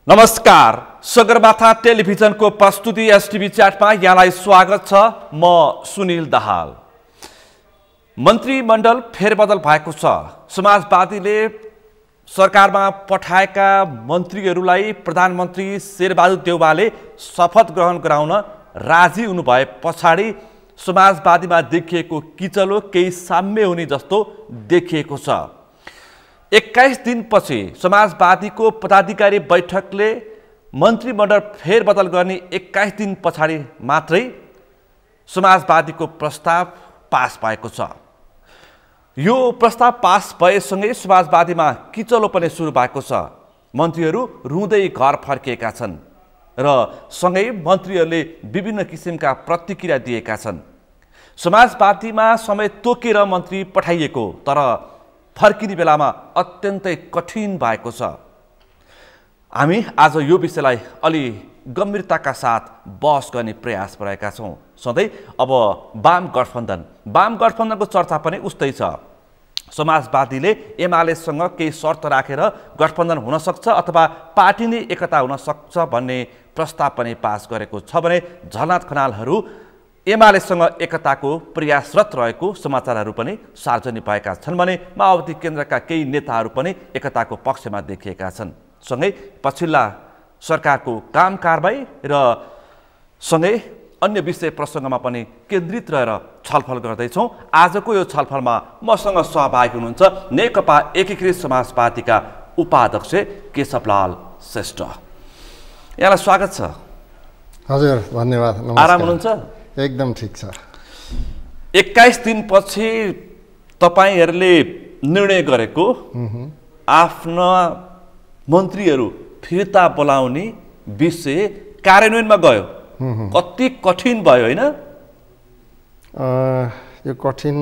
नमस्कार, सगरमाथा टेलिभिजनको प्रस्तुति एसटिभी च्याटमा यहाँलाई स्वागत छ। म सुनिल दाहाल। मन्त्रीमण्डल फेरबदल भएको छ। समाजवादीले सरकारमा पठाएका मन्त्रीहरूलाई प्रधानमन्त्री शेरबहादुर देउवाले शपथ ग्रहण गराउन राजी हुनुभए पछाडि समाजवादीमा देखिएको किचलो केही साम्य हुने जस्तो देखिएको छ। 21 दिनपछि समाजवादीको पदाधिकारी बैठकले मन्त्रीमण्डल फेरबदल गर्ने 21 दिन पछाडि मात्रै समाजवादीको प्रस्ताव पास भएको छ। यो प्रस्ताव पास भएसँगै समाजवादीमा किचलो पनि सुरु भएको छ। मन्त्रीहरू रुँदै घर फर्किएका छन् र सँगै मन्त्रीहरूले विभिन्न किसिमका प्रतिक्रिया दिएका छन्। समाजवादीमा समय तोकेर मन्त्री पठाइएको तर फर्किने बेलामा अत्यन्तै कठिन भएको छ। हामी आज यो विषयलाई अलि गम्भीरताका साथ बहस गर्ने प्रयास गरेका छौँ। सधैँ अब वाम गठबन्धनको चर्चा पनि उस्तै छ। समाजवादीले एमालेसँग केही शर्त राखेर गठबन्धन हुन सक्छ अथवा पार्टी नै एकता हुन सक्छ भन्ने प्रस्ताव पनि पास गरेको छ भने झलनाथ खनालहरू एमालेसँग एकताको प्रयासरत रहेको समाचारहरू पनि सार्वजनिक भएका छन् भने माओवादी केन्द्रका केही नेताहरू पनि एकताको पक्षमा देखिएका छन्। सँगै पछिल्ला सरकारको काम कारबाही र सँगै अन्य विषय प्रसङ्गमा पनि केन्द्रित रहेर छलफल गर्दैछौँ। आजको यो छलफलमा मसँग सहभागी हुनुहुन्छ नेकपा एकीकृत समाजवादीका उपाध्यक्ष केशवलाल श्रेष्ठ। यहाँलाई स्वागत छ। हजुर, धन्यवाद। आराम हुनुहुन्छ? एकदम ठिक छ। 21 दिनपछि तपाईहरूले निर्णय गरेको आफ्ना मन्त्रीहरू फिर्ता बोलाउने विषय कार्यान्वयनमा गयो। कति कठिन भयो होइन? यो कठिन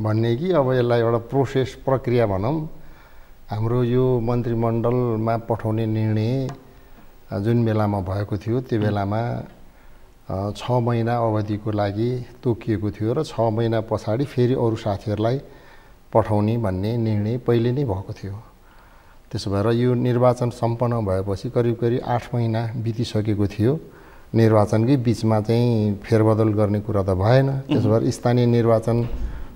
भन्ने कि अब यसलाई एउटा प्रोसेस प्रक्रिया भनौँ। हाम्रो यो मन्त्रीमण्डलमा पठाउने निर्णय जुन बेलामा भएको थियो त्यो बेलामा 6 महिना अवधिको लागि तोकिएको थियो र 6 महिना पछाडि फेरि अरू साथीहरूलाई पठाउने भन्ने निर्णय पहिले नै भएको थियो। त्यसो भएर यो निर्वाचन सम्पन्न भएपछि करिब 8 महिना बितिसकेको थियो। निर्वाचनकै बिचमा चाहिँ फेरबदल गर्ने कुरा त भएन। त्यसो भएर स्थानीय निर्वाचन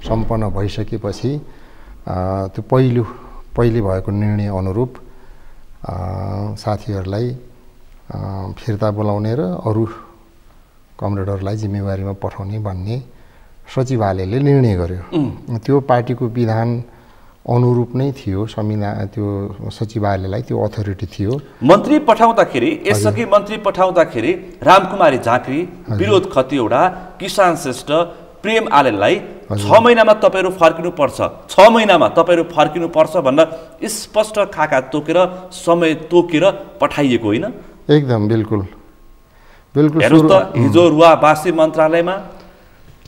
सम्पन्न भइसकेपछि त्यो पहिले भएको निर्णय अनुरूप साथीहरूलाई फिर्ता बोलाउने र अरू कमरेडहरूलाई जिम्मेवारीमा पठाउने भन्ने सचिवालयले निर्णय गर्यो। त्यो पार्टीको विधान अनुरूप नै थियो। संविधान त्यो सचिवालयलाई त्यो अथोरिटी थियो। मन्त्री पठाउँदाखेरि यसअघि मन्त्री पठाउँदाखेरि रामकुमारी झाँक्री, विरोध खतिवडा, किसान श्रेष्ठ, प्रेम आलेलाई 6 महिनामा तपाईँहरू फर्किनुपर्छ, 6 महिनामा तपाईँहरू फर्किनुपर्छ भन्न स्पष्ट खाका तोकेर समय तोकेर पठाइएको होइन? एकदम बिल्कुल। हेर्नुहोस् त, हिजो रुवावासी मन्त्रालयमा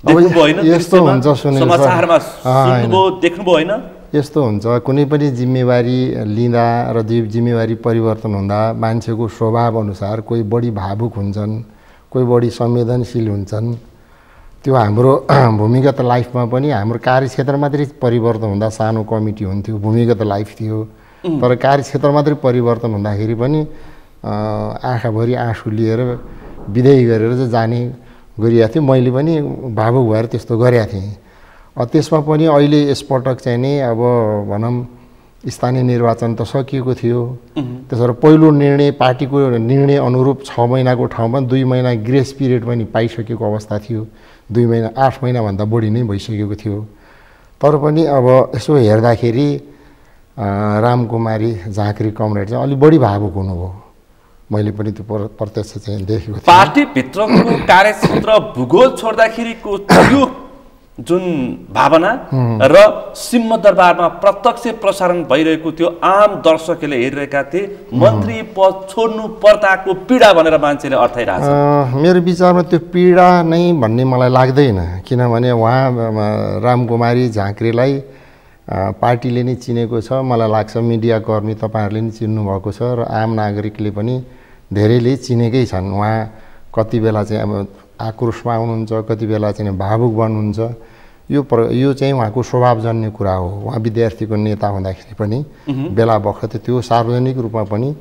देख्नुभयो होइन? यस्तो हुन्छ, समाचारमा सुन्नुभयो, देख्नुभयो होइन? यस्तो हुन्छ, कुनै पनि जिम्मेवारी लिँदा र जिम्मेवारी परिवर्तन हुँदा मान्छेको स्वभाव अनुसार कोही बढी भावुक हुन्छन्, कोही बढी संवेदनशील हुन्छन्। त्यो हाम्रो भूमिगत लाइफमा पनि हाम्रो कार्यक्षेत्र मात्रै परिवर्तन हुँदा सानो कमिटी हुन्थ्यो, भूमिगत लाइफ थियो। तर कार्यक्षेत्र मात्रै परिवर्तन हुँदाखेरि पनि आँखाभरि आँसु लिएर विदाई गरेर चाहिँ जाने गरिएको थियो। मैले पनि भावुक भएर त्यस्तो गरेको थिएँ। त्यसमा पनि अहिले यसपटक चाहिँ नि अब भनौँ स्थानीय निर्वाचन त सकिएको थियो। त्यसो भएर पहिलो निर्णय पार्टीको निर्णय अनुरूप 6 महिनाको ठाउँमा 2 महिना ग्रेस पिरियड पनि पाइसकेको अवस्था थियो। 2 महिना 8 महिनाभन्दा बढी नै भइसकेको थियो। तर पनि अब यसो हेर्दाखेरि रामकुमारी झाँक्री कमरेड चाहिँ अलिक बढी भावुक हुनुभयो। मैले पनि त्यो प्रत्यक्ष चाहिँ देखेको थिएँ। पार्टीभित्रको कार्यक्षेत्र भूगोल छोड्दाखेरिको त्यो जुन भावना र सिंहदरबारमा प्रत्यक्ष प्रसारण भइरहेको थियो, आम दर्शकले हेरिरहेका थिए, मन्त्री पद छोड्नु पर्दाको पीडा भनेर मान्छेले अर्थाइरहेको छ। मेरो विचारमा त्यो पीडा नै भन्ने मलाई लाग्दैन। किनभने उहाँ रामकुमारी झाँक्रीलाई पार्टीले नै चिनेको छ। मलाई लाग्छ मिडियाकर्मी तपाईँहरूले नि चिन्नुभएको छ र आम नागरिकले पनि धेरैले चिनेकै छन्। उहाँ कति बेला चाहिँ अब आक्रोशमा आउनुहुन्छ, कति बेला चाहिँ भावुक बन्नुहुन्छ। यो चाहिँ उहाँको स्वभावजन्य कुरा हो। उहाँ विद्यार्थीको नेता हुँदाखेरि पनि बेला बखत त्यो सार्वजनिक रूपमा पनि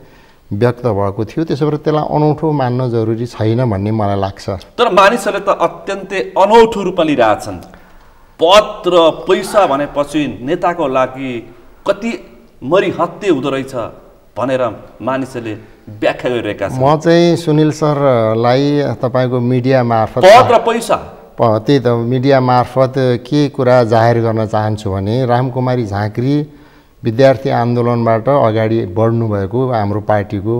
व्यक्त भएको थियो। त्यसो भएर त्यसलाई अनौठो मान्न जरुरी छैन भन्ने मलाई लाग्छ। तर मानिसहरूले त अत्यन्तै अनौठो रूपमा लिइरहेछन्। पद र पैसा भनेपछि नेताको लागि कति मरिहत्ते हुँदो रहेछ भनेर मानिसहरूले व्याख्या गरिरहेका छन्। म चाहिँ सुनिल सरलाई तपाईँको मिडिया मार्फत पद र पैसा त्यही त मिडिया मार्फत के कुरा जाहेर गर्न चाहन्छु भने रामकुमारी झाँक्री विद्यार्थी आन्दोलनबाट अगाडि बढ्नुभएको हाम्रो पार्टीको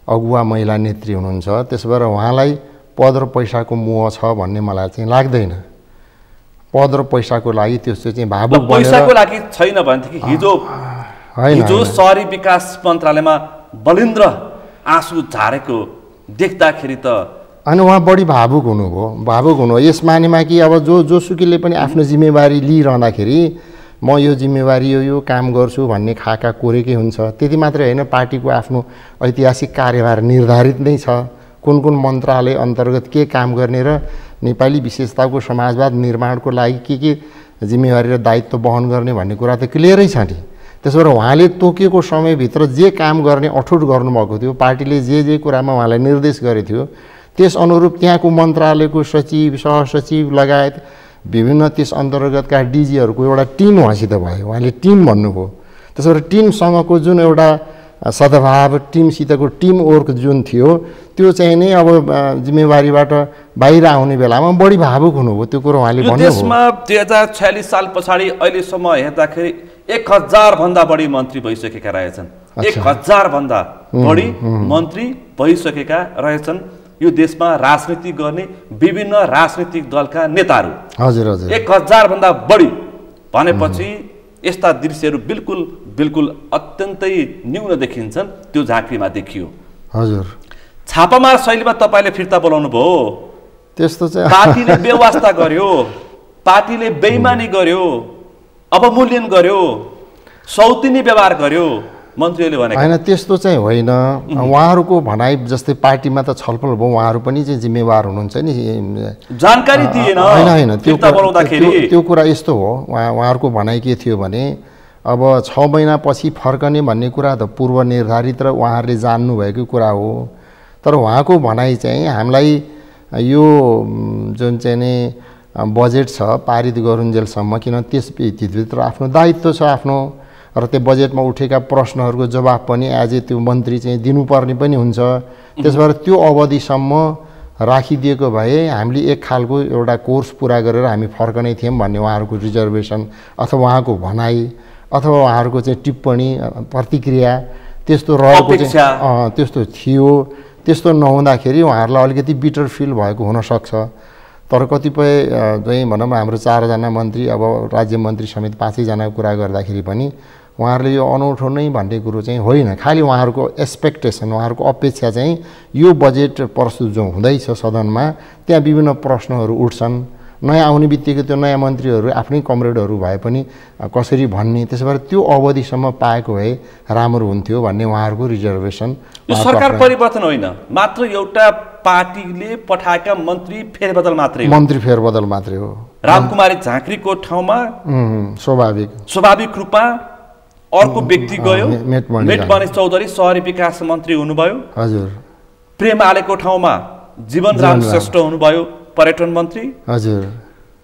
अगुवा महिला नेत्री हुनुहुन्छ। त्यसो भएर उहाँलाई पद र पैसाको मोह छ भन्ने मलाई चाहिँ लाग्दैन। पद र पैसाको लागि त्यस्तो चाहिँ भावुक बनेर पैसाको लागि छैन भनेदेखि हिजो शहरी विकास मन्त्रालयमा बलिन्द्र आँसु झारेको देख्दाखेरि त अनि उहाँ बढी भावुक हुनुभयो। यस मानेमा कि अब जोसुकैले पनि आफ्नो जिम्मेवारी लिइरहँदाखेरि म यो जिम्मेवारी यो काम गर्छु भन्ने खाका कोरेकै हुन्छ। त्यति मात्रै होइन, पार्टीको आफ्नो ऐतिहासिक कार्यभार निर्धारित नै छ। कुन कुन मन्त्रालय अन्तर्गत के काम गर्ने र नेपाली विशेषताको समाजवाद निर्माणको लागि के जिम्मेवारी र दायित्व वहन गर्ने भन्ने कुरा त क्लियरै छ नि। त्यसो भएर उहाँले तोकेको समयभित्र जे काम गर्ने अठुट गर्नुभएको थियो, पार्टीले जे कुरामा उहाँलाई निर्देश गरेको थियो त्यस अनुरूप त्यहाँको मन्त्रालयको सचिव सहसचिव लगायत विभिन्न त्यस अन्तर्गतका डिजीहरूको एउटा टिम उहाँसित भयो। उहाँले टिम भन्नुभयो। त्यसो भएर टिमसँगको जुन एउटा सद्भाव, टिमसितको टिम वर्क जुन थियो त्यो चाहिँ नै अब जिम्मेवारीबाट बाहिर आउने बेलामा बढी भावुक हुनुभयो। त्यो कुरो उहाँले भन्नुभयो। देशमा 2046 साल पछाडि अहिलेसम्म हेर्दाखेरि 1000 भन्दा बढी मन्त्री भइसकेका रहेछन्। 1000 भन्दा बढी मन्त्री भइसकेका रहेछन् यो देशमा राजनीति गर्ने विभिन्न राजनीतिक दलका नेताहरू। हजुर 1000 भन्दा बढी भनेपछि यस्ता दृश्यहरू बिल्कुल अत्यन्तै न्यून देखिन्छन्। त्यो झाँक्रीमा देखियो। हजुर छापामार शैलीमा तपाईँले फिर्ता बोलाउनु भयो। त्यस्तो चाहिँ पार्टीले बेवास्ता गर्यो, पार्टीले बेइमानी गर्यो, अवमूल्यन गर्यो, सौतिनी व्यवहार गर्यो मन्त्रीले भने होइन। त्यस्तो चाहिँ होइन। उहाँहरूको भनाइ जस्तै पार्टीमा त छलफल भयो, उहाँहरू पनि चाहिँ जिम्मेवार हुनुहुन्छ नि। जानकारी दिएन होइन त्यो कुरा यस्तो हो। उहाँहरूको भनाइ के थियो भने अब 6 महिनापछि फर्कने भन्ने कुरा त पूर्व निर्धारित र उहाँहरूले जान्नुभएको कुरा हो। तर उहाँको भनाइ चाहिँ हामीलाई यो जुन चाहिँ नि बजेट छ पारित गरुन्जेलसम्म, किन त्यसभित्र आफ्नो दायित्व छ आफ्नो, र त्यो बजेटमा उठेका प्रश्नहरूको जवाफ पनि एज ए त्यो मन्त्री चाहिँ दिनुपर्ने पनि हुन्छ। त्यस भएर त्यो अवधिसम्म राखिदिएको भए हामीले एक खालको एउटा कोर्स पुरा गरेर हामी फर्कनै थियौँ भन्ने उहाँहरूको रिजर्भेसन अथवा उहाँको भनाइ अथवा उहाँहरूको चाहिँ टिप्पणी प्रतिक्रिया त्यस्तो रहेको चाहिँ त्यस्तो थियो। त्यस्तो नहुँदाखेरि उहाँहरूलाई अलिकति बिटर फिल भएको हुनसक्छ। तर कतिपय चाहिँ भनौँ हाम्रो 4 जना मन्त्री अब राज्य मन्त्री समेत 5 जनाको कुरा गर्दाखेरि पनि उहाँहरूले यो अनौठो नै भन्ने कुरो चाहिँ होइन। खालि उहाँहरूको एक्सपेक्टेसन, उहाँहरूको अपेक्षा चाहिँ यो बजेट प्रस्तुत जो हुँदैछ सदनमा त्यहाँ विभिन्न प्रश्नहरू उठ्छन्। नयाँ आउने बित्तिकै त्यो नयाँ मन्त्रीहरू आफ्नै कमरेडहरू भए पनि कसरी भन्ने, त्यसो भएर त्यो अवधिसम्म पाएको भए राम्रो हुन्थ्यो भन्ने उहाँहरूको रिजर्भेसन। यो सरकार परिवर्तन होइन, मात्र एउटा पार्टीले पठाएका मन्त्री फेरबदल मात्रै हो। रामकुमारी झाँक्रीको ठाउँमा स्वाभाविक रूपमा अर्को व्यक्ति गयो। मेटमणि चौधरी शहरी विकास मन्त्री हुनुभयो। हजुर प्रेम आलेको ठाउँमा जीवन राम श्रेष्ठ हुनुभयो पर्यटन मन्त्री। हजुर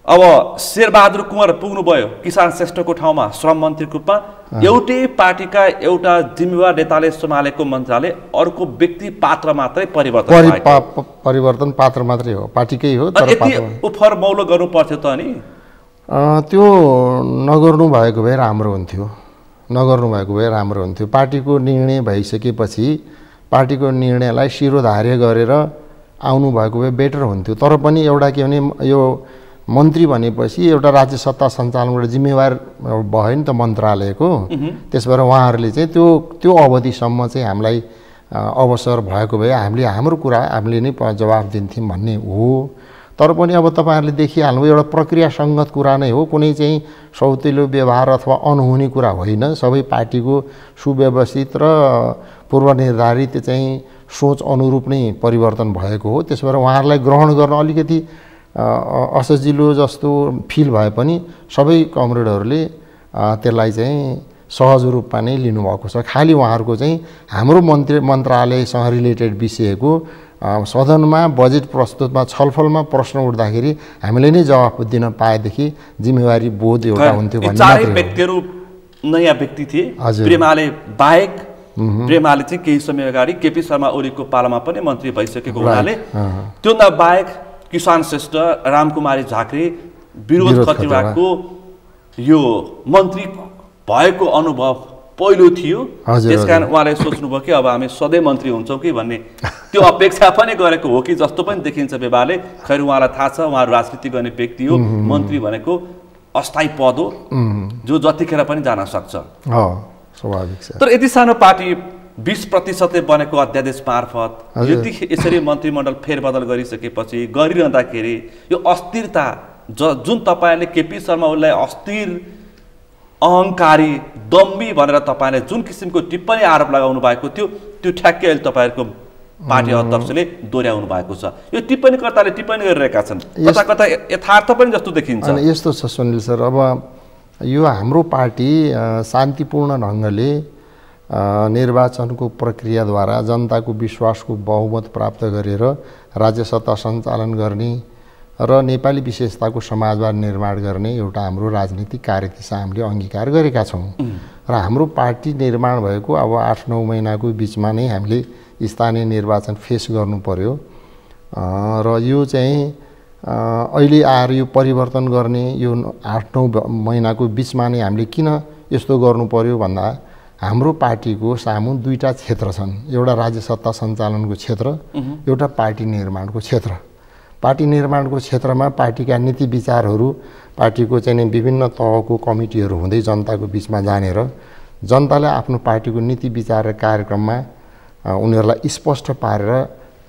अब शेरबहादुर कुँवर पुग्नुभयो किसान श्रेष्ठको ठाउँमा श्रम मन्त्रीको रूपमा। एउटै पार्टीका एउटा जिम्मेवार नेताले सम्हालेको मन्त्रालय अर्को व्यक्ति पात्र मात्रै परिवर्तन पात्र मात्रै हो, पार्टीकै हो। तर उफर मौलो गर्नु पर्थ्यो त नि। त्यो नगर्नु भएको भए राम्रो हुन्थ्यो। पार्टीको निर्णय भइसकेपछि पार्टीको निर्णयलाई शिरोधार्य गरेर आउनु भएको भए बेटर हुन्थ्यो। तर पनि एउटा के भने यो मन्त्री भनेपछि एउटा राज्य सत्ता सञ्चालनको जिम्मेवार भयो नि त मन्त्रालयको। त्यस भएर उहाँहरूले चाहिँ त्यो अवधिसम्म चाहिँ हामीलाई अवसर भएको भए हाम्रो कुरा हामीले नै जवाफ दिन्थ्यौँ भन्ने हो। तर पनि अब तपाईँहरूले देखिहाल्नुभयो एउटा प्रक्रियासङ्गत कुरा नै हो। कुनै चाहिँ सौतेलो व्यवहार अथवा अनहुने कुरा होइन। सबै पार्टीको सुव्यवस्थित र पूर्वनिर्धारित चाहिँ सोच अनुरूप नै परिवर्तन भएको हो। त्यसो भएर उहाँहरूलाई ग्रहण गर्न अलिकति असजिलो जस्तो फिल भए पनि सबै कमरेडहरूले त्यसलाई चाहिँ सहज रूपमा नै लिनुभएको छ। खालि उहाँहरूको चाहिँ हाम्रो मन्त्रालयसँग रिलेटेड विषयको सदनमा बजेट प्रस्तुतमा छलफलमा प्रश्न उठ्दाखेरि हामीले नै जवाफ दिन पाएदेखि जिम्मेवारी बोध एउटा हुन्थ्यो भन्ने चारै व्यक्तिहरू नयाँ व्यक्ति थिए। प्रेमाले बाहेक प्रेमाले चाहिँ केही समय अगाडि केपी शर्मा ओलीको पालामा पनि मन्त्री भइसकेको हुनाले त्योभन्दा बाहेक किसान श्रेष्ठ, रामकुमारी झाँक्री, विरोध खतिवड़ाको यो मन्त्री भएको अनुभव पहिलो थियो। त्यसकारण उहाँले सोच्नुभयो कि अब हामी सधैँ मन्त्री हुन्छौँ कि भन्ने त्यो अपेक्षा पनि गरेको हो कि जस्तो पनि देखिन्छ व्यवहारले। खैर उहाँलाई थाहा छ उहाँ राजनीति गर्ने व्यक्ति हो, मन्त्री भनेको अस्थायी पद हो जो जतिखेर पनि जान सक्छ। स्वाभाविक छ। तर यति सानो पार्टी 20% बनेको अध्यादेश मार्फत यसरी मन्त्रीमण्डल फेरबदल गरिसकेपछि गरिरहँदाखेरि यो अस्थिरता जुन तपाईँले केपी शर्मा ओलीलाई अस्थिर, अहङ्कारी, दम्बी भनेर तपाईँले जुन किसिमको टिप्पणी आरोप लगाउनु भएको थियो त्यो ठ्याक्कै अहिले तपाईँहरूको पार्टी अध्यक्षले दोहोऱ्याउनु भएको छ। यो टिप्पणीकर्ताले टिप्पणी गरिरहेका छन्, कता कता यथार्थ पनि जस्तो देखिन्छ। यस्तो छ सुनिल सर, अब यो हाम्रो पार्टी शान्तिपूर्ण ढङ्गले निर्वाचनको प्रक्रियाद्वारा जनताको विश्वासको बहुमत प्राप्त गरेर राज्य सत्ता सञ्चालन गर्ने र नेपाली विशेषताको समाजवाद निर्माण गर्ने एउटा हाम्रो राजनीतिक कार्यदिशा हामीले अङ्गीकार गरेका छौँ। र हाम्रो पार्टी निर्माण भएको अब 8-9 महिनाको बिचमा नै हामीले स्थानीय निर्वाचन फेस गर्नु पर्यो र यो चाहिँ अहिले आएर यो परिवर्तन गर्ने यो 8-9 महिनाको बिचमा नै हामीले किन यस्तो गर्नु पर्यो भन्दा हाम्रो पार्टीको सामु दुईटा क्षेत्र छन्। एउटा राज्य सत्ता सञ्चालनको क्षेत्र, एउटा पार्टी निर्माणको क्षेत्र। पार्टी निर्माणको क्षेत्रमा पार्टीका नीति विचारहरू पार्टीको चाहिँ विभिन्न तहको कमिटीहरू हुँदै जनताको बिचमा जानेर जनताले आफ्नो पार्टीको नीति विचार र कार्यक्रममा उनीहरूलाई स्पष्ट पारेर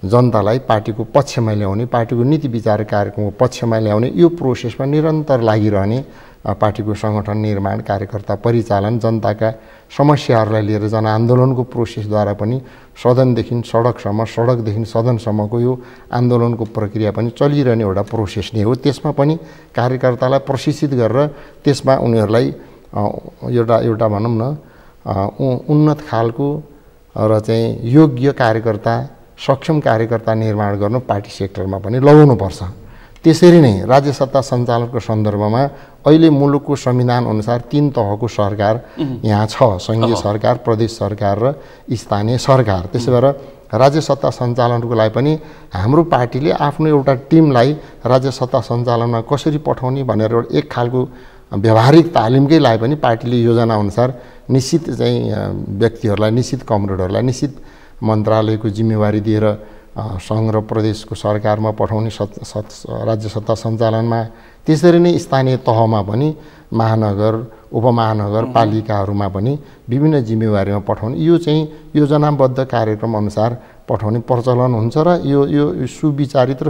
जनतालाई पार्टीको पक्षमा ल्याउने, पार्टीको नीति विचार कार्यक्रमको पक्षमा ल्याउने यो प्रोसेसमा निरन्तर लागिरहने पार्टीको सङ्गठन निर्माण, कार्यकर्ता परिचालन, जनताका समस्याहरूलाई लिएर जनआन्दोलनको प्रोसेसद्वारा पनि सदनदेखि सडकसम्म, सडकदेखि सदनसम्मको यो आन्दोलनको प्रक्रिया पनि चलिरहने एउटा प्रोसेस नै हो। त्यसमा पनि कार्यकर्तालाई प्रशिक्षित गरेर त्यसमा उनीहरूलाई एउटा भनौँ न उन्नत खालको र चाहिँ योग्य कार्यकर्ता, सक्षम कार्यकर्ता निर्माण गर्नु पार्टी सेक्टरमा पनि लगाउनुपर्छ। त्यसरी नै राज्य सत्ता सञ्चालनको सन्दर्भमा अहिले मुलुकको संविधान अनुसार 3 तहको सरकार यहाँ छ, सङ्घीय सरकार, प्रदेश सरकार र स्थानीय सरकार। त्यसो भएर राज्य सत्ता सञ्चालनको लागि पनि हाम्रो पार्टीले आफ्नो एउटा टिमलाई राज्य सत्ता सञ्चालनमा कसरी पठाउने भनेर एक खालको व्यावहारिक तालिमकै लागि पनि पार्टीले योजना अनुसार निश्चित चाहिँ व्यक्तिहरूलाई, निश्चित कमरेडहरूलाई निश्चित मन्त्रालयको जिम्मेवारी दिएर सङ्घ र प्रदेशको सरकारमा पठाउने राज्य सत्ता सञ्चालनमा, त्यसरी नै स्थानीय तहमा पनि महानगर, उपमहानगर पालिकाहरूमा पनि विभिन्न जिम्मेवारीमा पठाउने यो चाहिँ योजनाबद्ध कार्यक्रम अनुसार पठाउने प्रचलन हुन्छ र यो सुविचारित र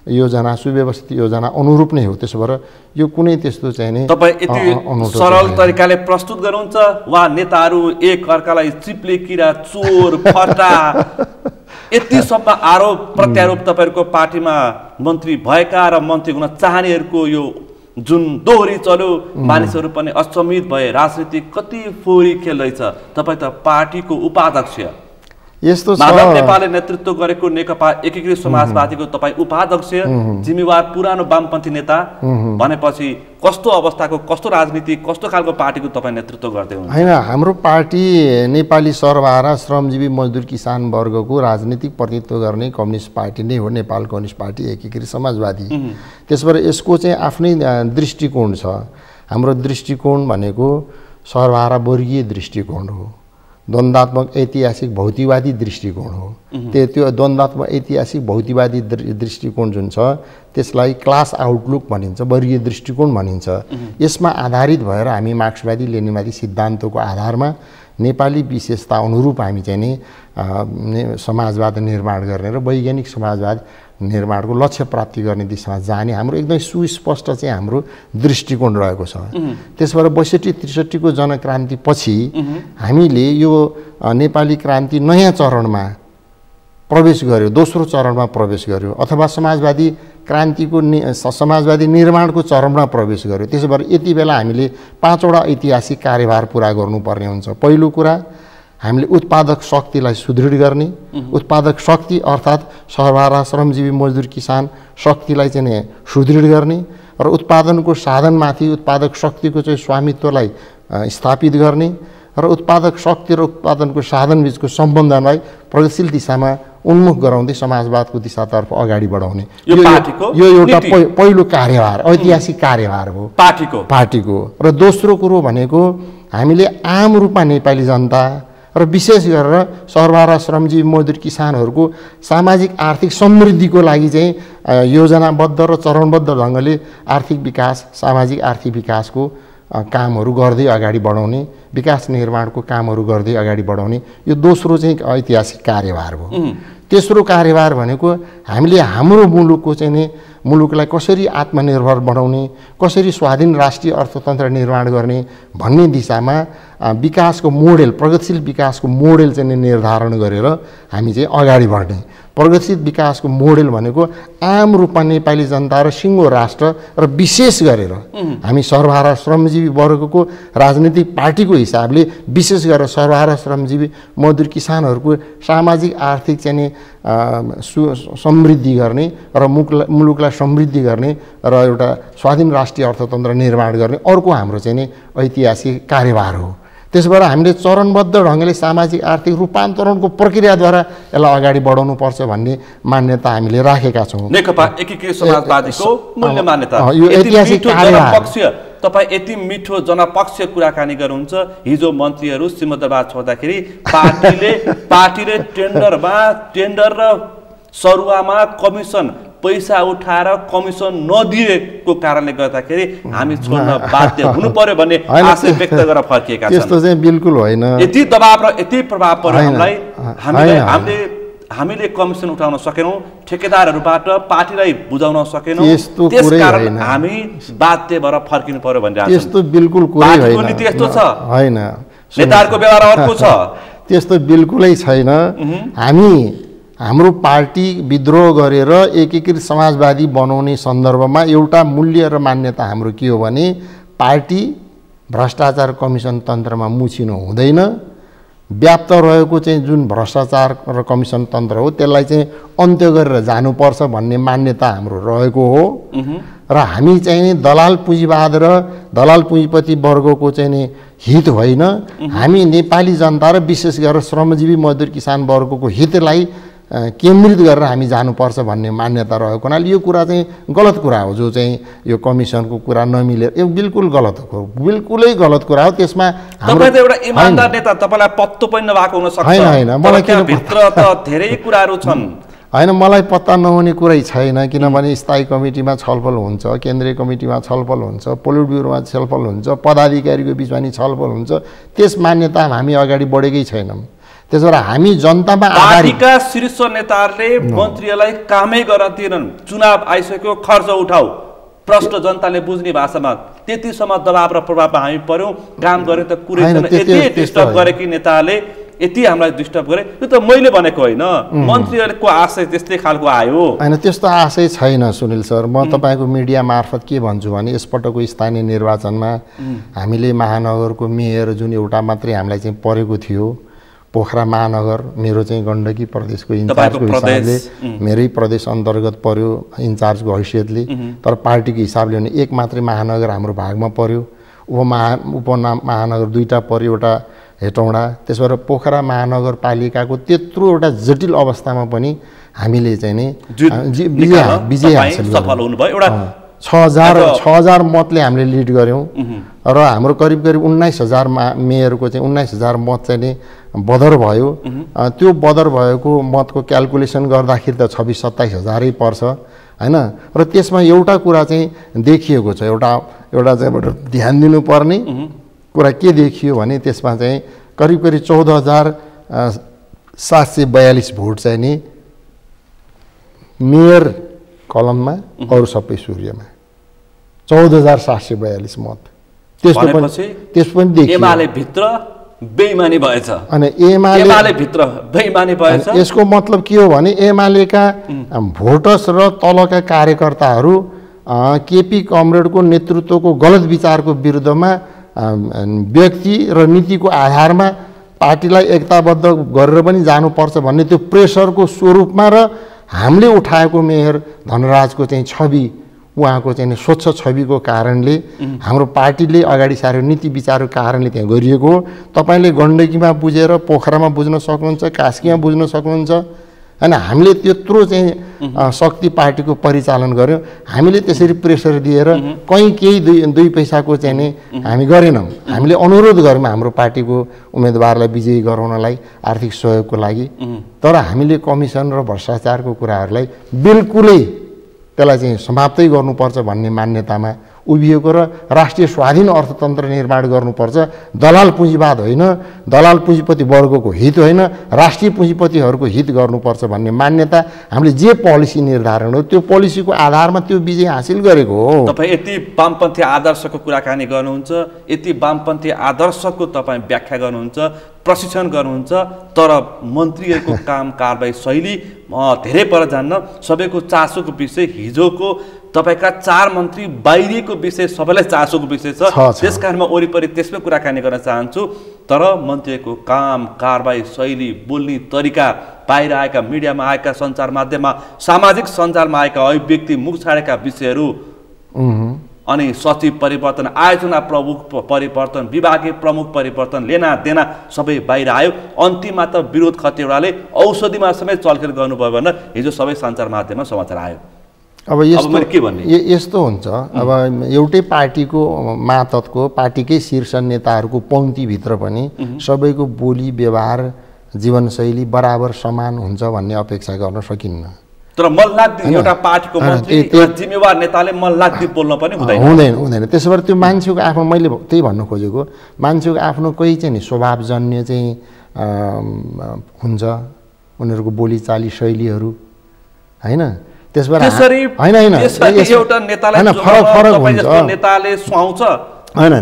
योजना, सुव्यवस्थित योजना अनुरूप नै हो। त्यसो भएर यो कुनै त्यस्तो चाहिँ नै तपाईँ यति सरल तरिकाले प्रस्तुत गर्नुहुन्छ, वा नेताहरू एक अर्कालाई चिप्ले किरा, चोर, फटा यतिसम्म आरोप प्रत्यारोप तपाईँहरूको पार्टीमा मन्त्री भएका र मन्त्री हुन चाहनेहरूको यो जुन दोहोरी चल्यो, मानिसहरू पनि अचम्मित भए, राजनीति कति फोहोरी खेल्दैछ। तपाईँ त पार्टीको उपाध्यक्ष, यस्तो माधव नेपालले नेतृत्व गरेको नेकपा एकीकृत समाजवादीको तपाईँ उपाध्यक्ष, जिम्मेवार पुरानो वामपन्थी नेता भनेपछि कस्तो अवस्थाको, कस्तो राजनीति, कस्तो खालको पार्टीको तपाईँ नेतृत्व गर्दै हुनुहुन्छ? होइन, हाम्रो पार्टी नेपाली सर्वहारा श्रमजीवी मजदुर किसान वर्गको राजनीतिक प्रतिनिधित्व गर्ने कम्युनिस्ट पार्टी नै हो, नेपाल कम्युनिस्ट पार्टी एकीकृत समाजवादी। त्यस भएर यसको चाहिँ आफ्नै दृष्टिकोण छ। हाम्रो दृष्टिकोण भनेको सर्वहारा वर्गीय दृष्टिकोण हो, द्वन्द्वात्मक ऐतिहासिक भौतिकवादी दृष्टिकोण हो। त्यो द्वन्द्वात्मक ऐतिहासिक भौतिकवादी दृष्टिकोण जुन छ त्यसलाई क्लास आउटलुक भनिन्छ, वर्गीय दृष्टिकोण भनिन्छ। यसमा आधारित भएर हामी मार्क्सवादी लेनिनवादी सिद्धान्तको आधारमा नेपाली विशेषता अनुरूप हामी चाहिँ नि समाजवाद निर्माण गर्ने र वैज्ञानिक समाजवाद निर्माणको लक्ष्य प्राप्ति गर्ने दिशामा जाने हाम्रो एकदमै सुस्पष्ट चाहिँ हाम्रो दृष्टिकोण रहेको छ। त्यसबाट 62-63 को जनक्रान्ति पछि हामीले यो नेपाली क्रान्ति नयाँ चरणमा प्रवेश गर्यो, दोस्रो चरणमा प्रवेश गर्यो, अथवा समाजवादी क्रान्तिको समाजवादी निर्माणको चरममा प्रवेश गर्यो। त्यसो भएर यति बेला हामीले 5 वटा ऐतिहासिक कार्यभार पुरा गर्नुपर्ने हुन्छ। पहिलो कुरा, हामीले उत्पादक शक्तिलाई सुदृढ गर्ने, उत्पादक शक्ति अर्थात् सर्वहारा श्रमजीवी मजदुर किसान शक्तिलाई चाहिँ सुदृढ गर्ने र उत्पादनको साधनमाथि उत्पादक शक्तिको चाहिँ स्वामित्वलाई स्थापित गर्ने र उत्पादक शक्ति र उत्पादनको साधनबीचको सम्बन्धलाई प्रगतिशील दिशामा उन्मुख गराउँदै समाजवादको दिशातर्फ अगाडि बढाउने यो एउटा पहिलो कार्यभार, ऐतिहासिक कार्यभार हो पार्टीको। र दोस्रो कुरो भनेको हामीले आम रूपमा नेपाली जनता र विशेष गरेर सर्वहारा श्रमजीवी मजदुर किसानहरूको सामाजिक आर्थिक समृद्धिको लागि चाहिँ योजनाबद्ध र चरणबद्ध ढङ्गले आर्थिक विकास, सामाजिक आर्थिक विकासको कामहरू गर्दै अगाडि बढाउने, विकास निर्माणको कामहरू गर्दै अगाडि बढाउने, यो दोस्रो चाहिँ ऐतिहासिक कार्यभार हो। तेस्रो कार्यभार भनेको हामीले हाम्रो मुलुकको चाहिँ नि मुलुकलाई कसरी आत्मनिर्भर बनाउने, कसरी स्वाधीन राष्ट्रिय अर्थतन्त्र निर्माण गर्ने भन्ने दिशामा विकासको मोडेल, प्रगतिशील विकासको मोडेल चाहिँ निर्धारण गरेर हामी चाहिँ अगाडि बढ्ने। प्रगतिशील विकासको मोडेल भनेको आम रूपमा नेपाली जनता र सिङ्गो राष्ट्र र विशेष गरेर हामी सर्वहारा श्रमजीवी वर्गको राजनीतिक पार्टीको हिसाबले विशेष गरेर सर्वहारा श्रमजीवी मजदुर किसानहरूको सामाजिक आर्थिक चाहिँ समृद्धि गर्ने र मुलुकलाई समृद्धि गर्ने र एउटा स्वाधीन राष्ट्रिय अर्थतन्त्र निर्माण गर्ने अर्को हाम्रो चाहिँ ऐतिहासिक कार्यभार हो। त्यसो भएर हामीले चरणबद्ध ढङ्गले सामाजिक आर्थिक रूपान्तरणको प्रक्रियाद्वारा यसलाई अगाडि बढाउनुपर्छ भन्ने मान्यता हामीले राखेका छौँ। नेकपा एकीकृत समाजवादीको मूल्य मान्यता यो ऐतिहासिक कार्यभार। तपाईँ यति मिठो जनपक्षीय कुराकानी गर्नुहुन्छ। हिजो मन्त्रीहरू सिंहदरबार छोड्दाखेरि पार्टीले टेन्डर र सरुवामा कमिसन पैसा उठाएर कमिसन नदिएको कारणले गर्दाखेरि हामी छोड्न बाध्य हुनु पर्यो भन्ने आशय व्यक्त गरेर फर्किएका छन्। त्यस्तो चाहिँ बिल्कुल होइन। यति दबाब र यति प्रभाव पर्यो हामीले कमिसन उठाउन सकेनौँ, ठेकेदारहरूबाट पार्टीलाई बुझाउन सकेनौँ, त्यसकारण हामी बाध्य भएर फर्किनु पर्यो भनेर। त्यस्तो बिल्कुल कुरै होइन। नीति यस्तो छ होइन, नेताहरूको व्यवहार अर्को छ। त्यस्तो बिल्कुलै छैन। हाम्रो पार्टी विद्रोह गरेर एकीकृत समाजवादी बनाउने सन्दर्भमा एउटा मूल्य र मान्यता हाम्रो के हो भने पार्टी भ्रष्टाचार कमिसन तन्त्रमा मुछिनु हुँदैन। व्याप्त रहेको चाहिँ जुन भ्रष्टाचार र कमिसन तन्त्र हो त्यसलाई चाहिँ अन्त्य गरेर जानुपर्छ भन्ने मान्यता हाम्रो रहेको हो। र हामी चाहिँ दलाल पुँजीवाद र दलाल पुँजीपति वर्गको चाहिँ नि हित होइन, हामी नेपाली जनता र विशेष गरेर श्रमजीवी मजदुर किसान वर्गको हितलाई केन्द्रित गरेर हामी जानुपर्छ भन्ने मान्यता रहेको हुनाले यो कुरा चाहिँ गलत कुरा हो। जो चाहिँ यो कमिसनको कुरा नमिलेर यो बिल्कुल गलत हो, बिल्कुलै गलत कुरा हो। त्यसमा तपाईँ त एउटा इमानदार नेता, तपाईँलाई पत्तो पनि नभएको हुन सक्छ। होइन, मलाई भित्र त धेरै कुराहरू छन्। होइन, मलाई पत्ता नहुने कुरै छैन, किनभने स्थायी कमिटीमा छलफल हुन्छ, केन्द्रीय कमिटीमा छलफल हुन्छ, पोलिट ब्युरोमा छलफल हुन्छ, पदाधिकारीको बिचमा नि छलफल हुन्छ। त्यस मान्यता हामी अगाडि बढेकै छैनौँ। त्यसो भएर हामी जनतामा पार्टीका शीर्ष नेताहरूले मन्त्रीलाई कामै गर्न दिएनन्। चुनाव आइसक्यो, खर्च उठाऊ, प्रश्न जनताले बुझ्ने भाषामा त्यतिसम्म दबाब र प्रभावमा हामी पर्यौँ। काम गरे त कुरै छैन। यति डिस्टर्ब गरे कि नेताले, यति हामीलाई डिस्टर्ब गरे। यो त मैले भनेको होइन, मन्त्रीहरूको आशय त्यस्तै खालको आयो। होइन, त्यस्तो आशय छैन सुनिल सर। म तपाईँको मिडिया मार्फत के भन्छु भने यसपटकको स्थानीय निर्वाचनमा हामीले महानगरको मेयर जुन एउटा मात्रै हामीलाई चाहिँ परेको थियो, पोखरा महानगर मेरो चाहिँ गण्डकी प्रदेशको इन्चार्जको हिसाबले मेरै प्रदेश अन्तर्गत पर्यो इन्चार्जको हैसियतले। तर पार्टीको हिसाबले भने एक मात्रै महानगर हाम्रो भागमा पर्यो। उपमहानगर 2टा पर्यो, एउटा हेटौँडा। त्यसो भएर पोखरा महानगरपालिकाको त्यत्रो एउटा जटिल अवस्थामा पनि हामीले चाहिँ नि विजय हासिल गर्यौँ। 6,000 मतले हामीले लिड गऱ्यौँ र हाम्रो करिब 19,000 मेयरको चाहिँ 19,000 मत चाहिँ नि बदर भयो। त्यो बदर भएको मतको क्यालकुलेसन गर्दाखेरि त 26-27 हजारै पर्छ होइन। र त्यसमा एउटा कुरा चाहिँ देखिएको छ, एउटा चाहिँ ध्यान दिनुपर्ने कुरा के देखियो भने त्यसमा चाहिँ करिब 14,742 भोट चाहिँ नि मेयर कलममा, अरू सबै सूर्यमा। 14,742 मत। त्यस्तो पनि देखियो। एमाले भित्र बेइमानी भएछ अनि एमाले भित्र बेइमानी भएछ। यसको मतलब के हो भने एमालेका भोटर्स र तलका कार्यकर्ताहरू केपी कमरेडको नेतृत्वको गलत विचारको विरुद्धमा व्यक्ति र नीतिको आधारमा पार्टीलाई एकताबद्ध गरेर पनि जानुपर्छ भन्ने त्यो प्रेसरको स्वरूपमा र हामीले उठाएको मेयर धनराजको चाहिँ छवि, उहाँको चाहिँ स्वच्छ छविको कारणले हाम्रो पार्टीले अगाडि सारेको नीति विचारको कारणले त्यहाँ गरिएको हो। तपाईँले गण्डकीमा बुझेर पोखरामा बुझ्न सक्नुहुन्छ, कास्कीमा बुझ्न सक्नुहुन्छ। होइन, हामीले त्यत्रो चाहिँ शक्ति पार्टीको परिचालन गऱ्यौँ। हामीले त्यसरी प्रेसर दिएर कहीँ केही दुई पैसाको चाहिँ नि हामी गरेनौँ। हामीले अनुरोध गऱ्यौँ हाम्रो पार्टीको उम्मेदवारलाई विजयी गराउनलाई आर्थिक सहयोगको लागि। तर हामीले कमिसन र भ्रष्टाचारको कुराहरूलाई बिल्कुलै त्यसलाई चाहिँ समाप्तै गर्नुपर्छ भन्ने मान्यतामा उभिएको र राष्ट्रिय स्वाधीन अर्थतन्त्र निर्माण गर्नुपर्छ। दलाल पुँजीवाद होइन, दलाल पुँजीपति वर्गको हित होइन, राष्ट्रिय पुँजीपतिहरूको हित गर्नुपर्छ भन्ने मान्यता हामीले जे पोलिसी निर्धारण हो त्यो पोलिसीको आधारमा त्यो विजय हासिल गरेको हो। तपाईँ यति वामपन्थी आदर्शको कुराकानी गर्नुहुन्छ, यति वामपन्थी आदर्शको तपाईँ व्याख्या गर्नुहुन्छ, प्रशिक्षण गर्नुहुन्छ, तर मन्त्रीहरूको काम कारबाही शैली धेरै पर जान्न। सबैको चासोको विषय हिजोको तपाईका 4 मन्त्री बाहिरीको विषय सबैलाई चासोको विषय छ। त्यसकारण म वरिपरि त्यसमै कुराकानी गर्न चाहन्छु। तर मन्त्रीको काम कारबाही शैली, बोल्ने तरिका, बाहिर आएका मिडियामा आएका सञ्चार माध्यममा, सामाजिक सञ्जालमा आएका अभिव्यक्ति, मुख छाडेका विषयहरू, अनि सचिव परिवर्तन, आयोजना प्रमुख परिवर्तन, विभागीय प्रमुख परिवर्तन, लेना देना सबै बाहिर आयो। अन्तिममा त विरोध खतिवडाले औषधिमा समेत चलखेल गर्नुभयो भनेर हिजो सबै सञ्चार माध्यममा समाचार आयो। अब यस्तो हुन्छ। अब एउटै पार्टीको मातहतको पार्टीकै शीर्ष नेताहरूको पङ्क्तिभित्र पनि सबैको बोली व्यवहार जीवनशैली बराबर समान हुन्छ भन्ने अपेक्षा गर्न सकिन्न। तर मल्लाग्दी एउटा पार्टीको मन्त्री जिम्मेवार नेताले मल्लाग्दी बोल्न पनि हुँदैन। त्यसो भए त्यो मान्छेको आफ्नो, मैले त्यही भन्न खोजेको, मान्छेको आफ्नो कोही चाहिँ नि स्वभावजन्य चाहिँ हुन्छ उनीहरूको बोलीचाली शैलीहरू, होइन? त्यसबाट होइन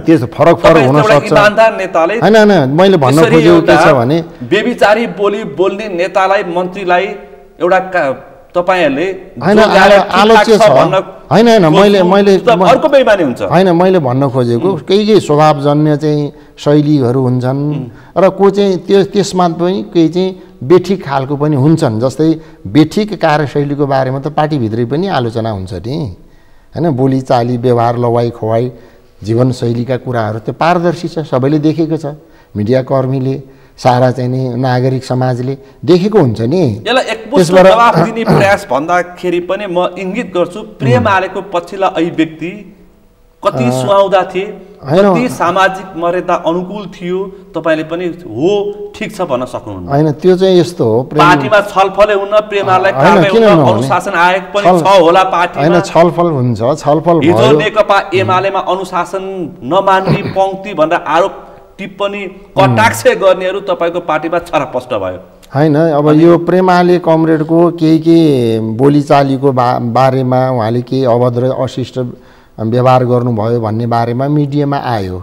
त्यस्तो फरक हुन सक्छ। होइन मैले भन्न खोजेको के छ भने बेबिचारी बोली बोल्ने नेतालाई, मन्त्रीलाई एउटा तपाईहरुले होइन आलोच्य छ। होइन अर्को बेइमानी हुन्छ। होइन, मैले भन्न खोजेको केही स्वभावजन्य चाहिँ शैलीहरू हुन्छन् र को चाहिँ त्यसमा पनि केही चाहिँ बेठिक खालको पनि हुन्छन्। जस्तै बेठिक कार्यशैलीको बारेमा त पार्टीभित्रै पनि आलोचना हुन्छ नि, होइन? बोलीचाली, व्यवहार, लवाई खुवाई, जीवनशैलीका कुराहरू त्यो पारदर्शी छ, सबैले देखेको छ। मिडियाकर्मीले, सारा चाहिँ नि नागरिक समाजले देखेको हुन्छ नि। यसलाई एकमुष्ट जवाफ दिने प्रयास भन्दाखेरि पनि म इङ्गित गर्छु प्रेमालेको पछिल्ला अभिव्यक्ति कति सुहाउँदा थिए, कति सामाजिक मर्यादा अनुकूल थियो, तपाईले पनि हो ठीक छ भन्न सक्नुहुन्न। हैन, त्यो चाहिँ यस्तो हो, पार्टीमा छलफलै हुन्न, प्रेमालाई कारबाही हुन्न, अनुशासन आयोग पनि छ होला पार्टीमा। हैन, छलफल हुन्छ, छलफल भयो। हिजो नेकपा एमालेमा अनुशासन नमान्ने पंक्ति भनेर आरोप टिप्पणी कटाक्ष गर्नेहरू तपाईको पार्टीमा छरपष्ट भयो। हैन, अब यो प्रेमाले कमरेडको केही बोलीचालीको बारेमा उहाँले केही अभद्र अशिष्ट व्यवहार गर्नुभयो भन्ने बारेमा मिडियामा आयो।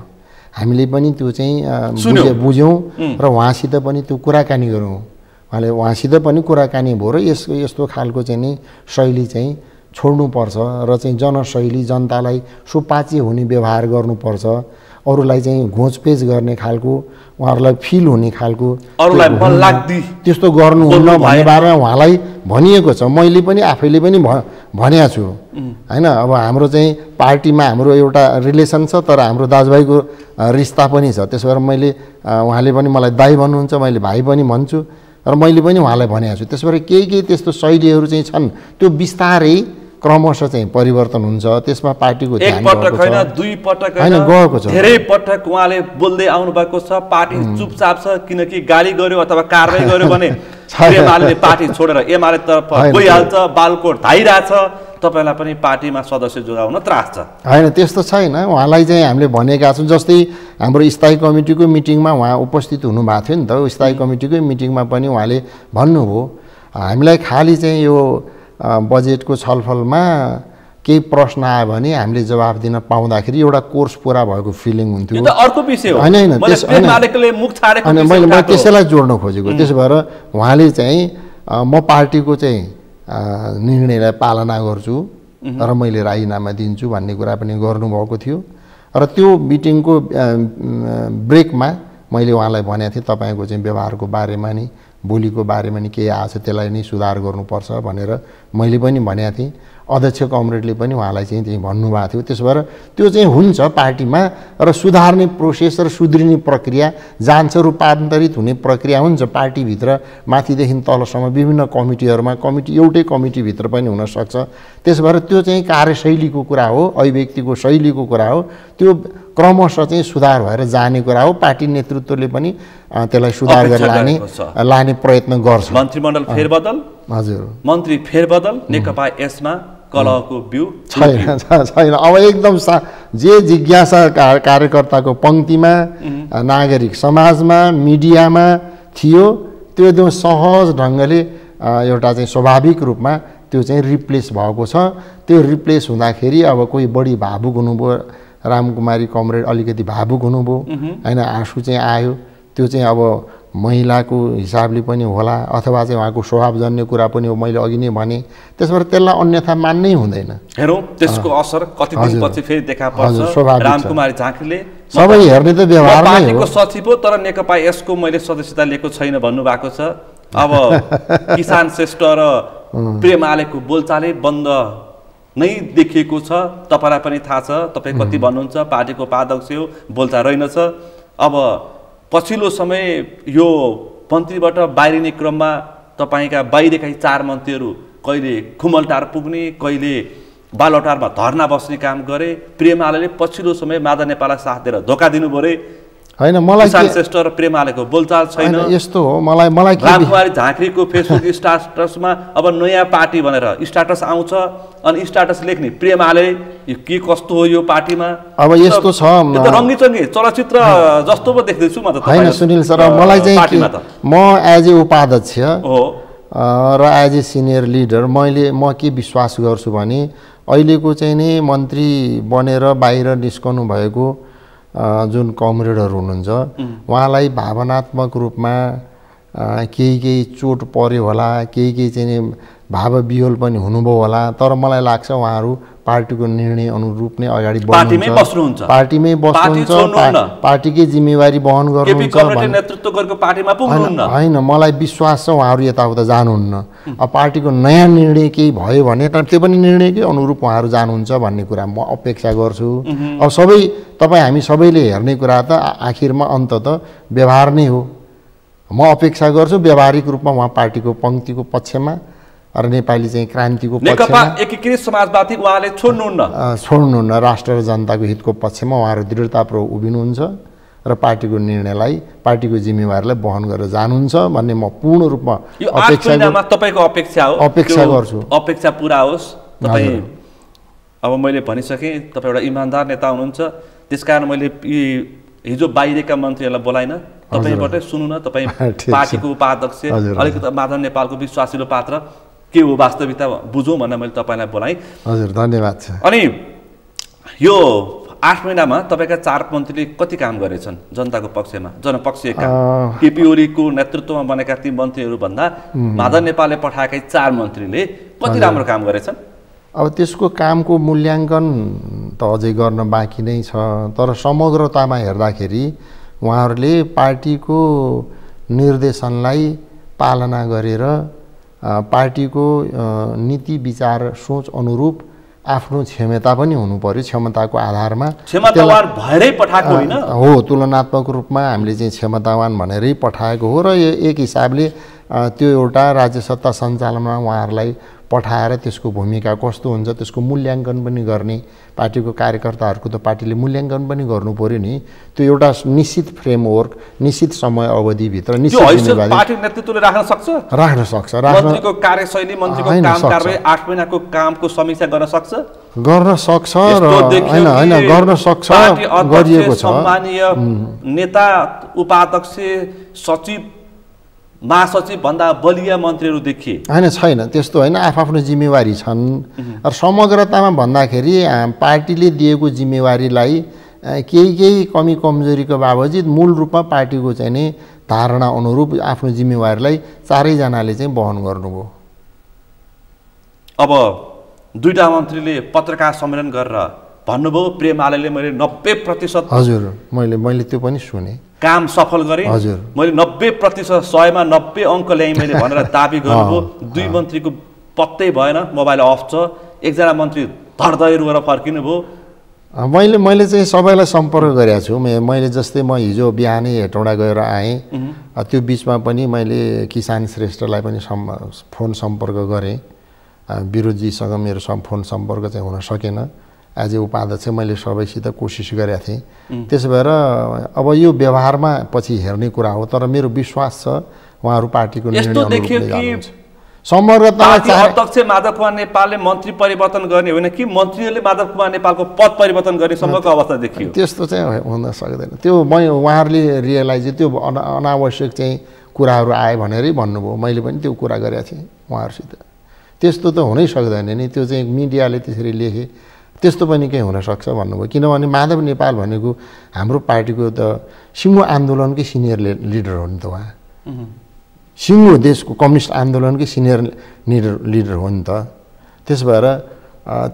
हामीले पनि त्यो चाहिँ बुझ्यौँ र उहाँसित पनि त्यो कुराकानी गरौँ। उहाँसित पनि कुराकानी भयो र यस्तो खालको चाहिँ नि शैली चाहिँ छोड्नुपर्छ र चाहिँ जनशैली, जनतालाई सुपाच्य हुने व्यवहार गर्नुपर्छ, अरूलाई चाहिँ घोचपेच गर्ने खालको, उहाँहरूलाई फिल हुने खालको, अरूलाई मन लाग्दी त्यस्तो गर्नुहुन्न भन्ने बारेमा उहाँलाई भनिएको छ। मैले पनि आफैले पनि भनेको छु, हैन? अब हाम्रो चाहिँ पार्टीमा हाम्रो एउटा रिलेसन छ, तर हाम्रो दाजुभाइको रिस्ता पनि छ। त्यसो भएर मैले उहाँले पनि मलाई दाइ भन्नुहुन्छ, मैले भाइ पनि भन्छु र मैले पनि उहाँलाई भनेको छु। त्यसो भएर केही त्यस्तो शैलीहरू चाहिँ छन्, त्यो बिस्तारै क्रमशः चाहिँ परिवर्तन हुन्छ। त्यसमा पार्टीको ध्यान एकपटक होइन, दुई पटक होइन, गएको छ, धेरै पटक उहाँले बोल्दै आउनु भएको छ। पार्टी चुपचाप छ, किनकि गाली गर्यो अथवा कारबाही गर्यो भने एमाले पार्टी छोडेर एमाले तर्फ गइहाल्छ, बालकोट धाइरहेछ। तपाईलाई पनि पार्टीमा सदस्य जोगाउन त्रास छ। हैन, त्यस्तो छैन। उहाँलाई चाहिँ हामीले भनेका छौँ। जस्तै हाम्रो स्थायी कमिटीको मिटिङमा उहाँ उपस्थित हुनुभएको थियो नि त, स्थायी कमिटीकै मिटिङमा पनि उहाँले भन्नुभयो हामीलाई खालि चाहिँ यो बजेटको छलफलमा केही प्रश्न आयो भने हामीले जवाफ दिन पाउँदाखेरि एउटा कोर्स पुरा भएको फिलिङ हुन्थ्यो। यो त अर्को विषय हो। होइन मैले त्यसैलाई जोड्न खोजेको। त्यसो भएर उहाँले चाहिँ म पार्टीको चाहिँ निर्णयलाई पालना गर्छु र मैले राजीनामा दिन्छु भन्ने कुरा पनि गर्नुभएको थियो। र त्यो मिटिङको ब्रेकमा मैले उहाँलाई भनेको थिएँ तपाईँको चाहिँ व्यवहारको बारेमा नि बोलीको बारेमा नि केही आएको छ त्यसलाई नै सुधार गर्नुपर्छ भनेर मैले पनि भनेको थिएँ। अध्यक्ष कमरेडले पनि उहाँलाई चाहिँ भन्नुभएको थियो। त्यसो भएर त्यो चाहिँ हुन्छ पार्टीमा र सुधार्ने प्रोसेस र सुध्रिने प्रक्रिया जान्छ, रूपान्तरित हुने प्रक्रिया हुन्छ पार्टीभित्र माथिदेखि तलसम्म विभिन्न कमिटीहरूमा। कमिटी एउटै कमिटीभित्र पनि हुनसक्छ। त्यसो भएर त्यो चाहिँ कार्यशैलीको कुरा हो, अभिव्यक्तिको शैलीको कुरा हो। त्यो क्रमशः चाहिँ सुधार भएर जाने कुरा हो। पार्टी नेतृत्वले पनि त्यसलाई सुधार गरेर लाने प्रयत्न गर्छ। मन्त्रीमण्डल फेरबदल, हजुर, मन्त्री फेरबदल, नेकपा यसमा कलहको बिउ छैन। अब एकदम जे जिज्ञासा कार्यकर्ताको पङ्क्तिमा, नागरिक समाजमा, मिडियामा थियो त्यो एकदम सहज ढङ्गले एउटा चाहिँ स्वाभाविक रूपमा त्यो चाहिँ रिप्लेस भएको छ। त्यो रिप्लेस हुँदाखेरि अब कोही बढी भावुक हुनुभयो, रामकुमारी कमरेड अलिकति भावुक हुनुभयो होइन, आँसु चाहिँ आयो। त्यो चाहिँ अब महिलाको हिसाबले पनि होला अथवा चाहिँ उहाँको स्वभावजन्य कुरा पनि हो, मैले अघि नै भने। त्यसबाट त्यसलाई अन्यथा मान्नै हुँदैन। हेरौँ त्यसको असर कति दिनपछि फेरि देखा पर्छ। रामकुमारी झाँक्रीले सबै हेर्ने त व्यवहार नै हो। पार्टीको सचिव हो तर नेकपा यसको मैले सदस्यता लिएको छैन भन्नुभएको छ। अब किसान श्रेष्ठ र प्रेमालेको बोलचालै बन्द नै देखिएको छ। तपाईँलाई पनि थाहा छ, तपाईँ कति भन्नुहुन्छ पार्टीको उपाध्यक्ष हो, बोलचाल रहेनछ। अब पछिल्लो समय यो मन्त्रीबाट बाहिरिने क्रममा तपाईँका बाहिरका 4 मन्त्रीहरू कहिले खुमलटार पुग्ने, कहिले बालटारमा धर्ना बस्ने काम गरे। प्रेमाले पछिल्लो समय माधव नेपाललाई साथ दिएर धोका दिनुभयो रे। होइन, मलाई किसान श्रेष्ठ र प्रेमालेको बोलचाल छैन। यस्तो हो, मलाई रामकुमारी झाँक्रीको फेसबुक स्टाटसमा अब नयाँ पार्टी भनेर स्टाटस आउँछ अनि स्टाटस लेख्ने प्रेमाले यो के कस्तो हो यो पार्टीमा। अब यस्तो छ, रङ्गीचङ्गी चलचित्र जस्तो पो देख्दैछु म त। होइन सुनिल सर, मलाई चाहिँ म एज ए उपाध्यक्ष हो र एज ए सिनियर लिडर म के विश्वास गर्छु भने अहिलेको चाहिँ नि मन्त्री बनेर बाहिर निस्कनु भएको जुन कमरेडहरू हुनुहुन्छ उहाँलाई भावनात्मक रूपमा केही चोट पर्यो होला, केही चाहिँ भाव विह्वल पनि हुनुभयो होला। तर मलाई लाग्छ उहाँहरू पार्टीको निर्णय अनुरूप नै अगाडि बढ्नुहुन्छ, पार्टीमै बस्नुहुन्छ, पार्टीकै जिम्मेवारी वहन गर्नुहुन्छ। होइन, मलाई विश्वास छ उहाँहरू यताउता जानुहुन्न। अब पार्टीको नयाँ निर्णय केही भयो भने त्यो पनि निर्णयकै अनुरूप उहाँहरू जानुहुन्छ भन्ने कुरा म अपेक्षा गर्छु। अब हामी सबैले हेर्ने कुरा त आखिरमा अन्ततः व्यवहार नै हो। म अपेक्षा गर्छु व्यावहारिक रूपमा उहाँ पार्टीको पङ्क्तिको पक्षमा र नेपाली चाहिँ क्रान्तिको नेकपा एकीकृत समाजवादी उहाँले छोड्नुहुन्न, राष्ट्र र जनताको हितको पक्षमा उहाँहरू दृढतापूर्वक उभिनुहुन्छ र पार्टीको निर्णयलाई, पार्टीको जिम्मेवारीलाई वहन गरेर जानुहुन्छ भन्ने म पूर्ण रूपमा अपेक्षा गर्छु। अपेक्षा पुरा होस्। तपाईँ अब मैले भनिसकेँ तपाईँ एउटा इमान्दार नेता हुनुहुन्छ, त्यसकारण मैले हिजो बाहिरका मन्त्रीहरूलाई बोलाइन, तपाईँबाटै सुन्नु न। तपाईँ पार्टीको उपाध्यक्ष, अलिकति माधव नेपालको विश्वासिलो पात्र के हो वास्तविकता बुझौँ भनेर मैले तपाईँलाई बोलाएँ। हजुर, धन्यवाद छ। अनि यो 8 महिनामा तपाईँका 4 मन्त्रीले कति काम गरेछन् जनताको पक्षमा, जनपक्षीय काम? केपी ओलीको नेतृत्वमा बनेका 3 मन्त्रीहरू भन्दा माधव नेपालले पठाएका 4 मन्त्रीले कति राम्रो काम गरेछन्? अब त्यसको कामको मूल्याङ्कन त अझै गर्न बाँकी नै छ। तर समग्रतामा हेर्दाखेरि उहाँहरूले पार्टीको निर्देशनलाई पालना गरेर पार्टीको नीति विचार सोच अनुरूप आफ्नो क्षमता पनि हुनु पर्यो। क्षमताको आधारमा क्षमतावान भएरै पठाएको होइन हो, तुलनात्मक रूपमा हामीले चाहिँ क्षमतावान भनेरै पठाएको हो। र एक हिसाबले त्यो एउटा राज्य सत्ता सञ्चालनमा उहाँहरूलाई पठाएर त्यसको भूमिका कस्तो हुन्छ त्यसको मूल्याङ्कन पनि गर्ने, पार्टीको कार्यकर्ताहरूको त पार्टीले मूल्याङ्कन पनि गर्नु पर्यो नि। त्यो एउटा निश्चित फ्रेमवर्क, निश्चित समय अवधिभित्र पार्टी नेतृत्वले राख्न सक्छ। मन्त्रीको कार्यशैली, मन्त्रीको काम कारबाही 8 महिनाको कामको समीक्षा गर्न सक्छ र होइन गर्न सक्छ, गरिएको छ। सम्मानीय नेता, उपाध्यक्ष, सचिव महासचिव भन्दा बलिया मन्त्रीहरू देखिए? होइन, छैन त्यस्तो होइन, आफ्नो जिम्मेवारी छन्। र समग्रतामा भन्दाखेरि पार्टीले दिएको जिम्मेवारीलाई केही कमी कमजोरीको बावजुद मूल रूपमा पार्टीको चाहिँ नि धारणा अनुरूप आफ्नो जिम्मेवारीलाई चारैजनाले चाहिँ वहन गर्नुभयो। अब दुईटा मन्त्रीले पत्रकार सम्मेलन गरेर भन्नुभयो प्रेमाले मैले 90%। हजुर, मैले त्यो पनि सुने, काम सफल गरेँ। हजुर, मैले 90% 100मा 90 अङ्क ल्याएँ मैले भनेर दाबी गर्नुभयो। दुई मन्त्रीको पत्तै भएन, मोबाइल अफ छ। एकजना मन्त्री धर्दै रुएर फर्किनु भयो। मैले चाहिँ सबैलाई सम्पर्क गरेको छु। मैले जस्तै म हिजो बिहानै हेटौँडा गएर आएँ, त्यो बिचमा पनि मैले किसान श्रेष्ठलाई पनि फोन सम्पर्क गरेँ। विरोधजीसँग मेरो फोन सम्पर्क चाहिँ हुन सकेन। एज ए उपाध्यक्ष मैले सबैसित कोसिस गरेका थिएँ। त्यसो भएर अब यो व्यवहारमा पछि हेर्ने कुरा हो, तर मेरो विश्वास छ उहाँहरू पार्टीको निर्णय अनुरूपले जानुहुन्छ। समग्रतामा अध्यक्ष माधव कुमार नेपालले मन्त्री परिवर्तन गर्ने होइन कि मन्त्रीहरूले माधव कुमार नेपालको पद परिवर्तन गर्ने सम्मको अवस्था देखियो। त्यस्तो चाहिँ हुन सक्दैन। त्यो उहाँहरूले रियलाइज त्यो अनावश्यक चाहिँ कुराहरू आए भनेरै भन्नुभयो। मैले पनि त्यो कुरा गरेको थिएँ उहाँहरूसित। त्यस्तो त हुनै सक्दैन नि, त्यो चाहिँ मिडियाले त्यसरी लेखे त्यस्तो पनि केही हुनसक्छ भन्नुभयो। किनभने माधव नेपाल भनेको हाम्रो पार्टीको त सिङ्गो आन्दोलनकै सिनियर लिडर हो नि त उहाँ। सिङ्गो देशको कम्युनिस्ट आन्दोलनकै सिनियर लिडर हो नि त। त्यसो भएर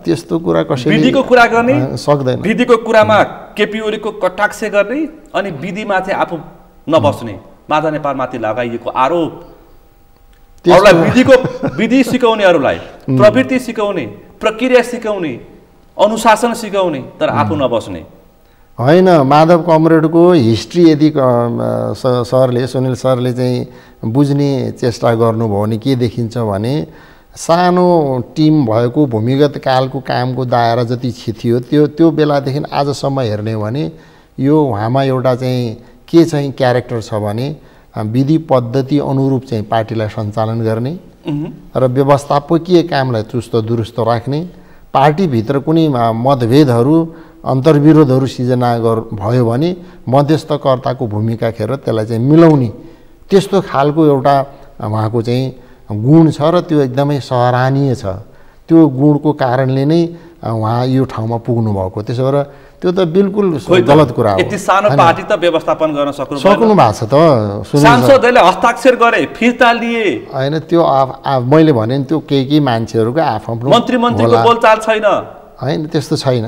त्यस्तो कुरा कसैले विधिको कुरा गर्ने सक्दैन। विधिको कुरामा केपी ओलीको कटाक्ष गर्ने अनि विधिमाथि आफू नबस्ने माधव नेपालमाथि लगाइएको आरोप। अरूलाई विधि सिकाउनेहरूलाई प्रवृत्ति सिकाउने, प्रक्रिया सिकाउने, अनुशासन सिकाउने, तर आफू नबस्ने होइन। माधव कमरेडको हिस्ट्री यदि सरले सुनिल सरले चाहिँ बुझ्ने चेष्टा गर्नुभयो भने के देखिन्छ भने सानो टिम भएको भूमिगत कालको कामको दायरा जति थियो त्यो बेलादेखि आजसम्म हेर्ने हो भने यो उहाँमा एउटा चाहिँ के चाहिँ क्यारेक्टर छ भने विधि पद्धति अनुरूप चाहिँ पार्टीलाई सञ्चालन गर्ने र व्यवस्थापकीय कामलाई चुस्त दुरुस्त राख्ने, पार्टीभित्र कुनै मतभेदहरू अन्तर्विरोधहरू सिर्जना भयो भने मध्यस्थकर्ताको भूमिका खेलेर त्यसलाई चाहिँ मिलाउने, त्यस्तो खालको एउटा उहाँको चाहिँ गुण छ र त्यो एकदमै सराहनीय छ। त्यो गुणको कारणले नै उहाँ यो ठाउँमा पुग्नु भएको। त्यसो भएर त्यो त बिल्कुल गलत कुरा हो। यति सानो पार्टी त व्यवस्थापन गर्न सक्नु भएको छ त। सांसदले हस्ताक्षर गरे, फिर्ता लिए होइन, त्यो मैले भने नि त्यो केही मान्छेहरूको आफ्नो मन्त्रीको बोलचाल छैन। होइन, त्यस्तो छैन।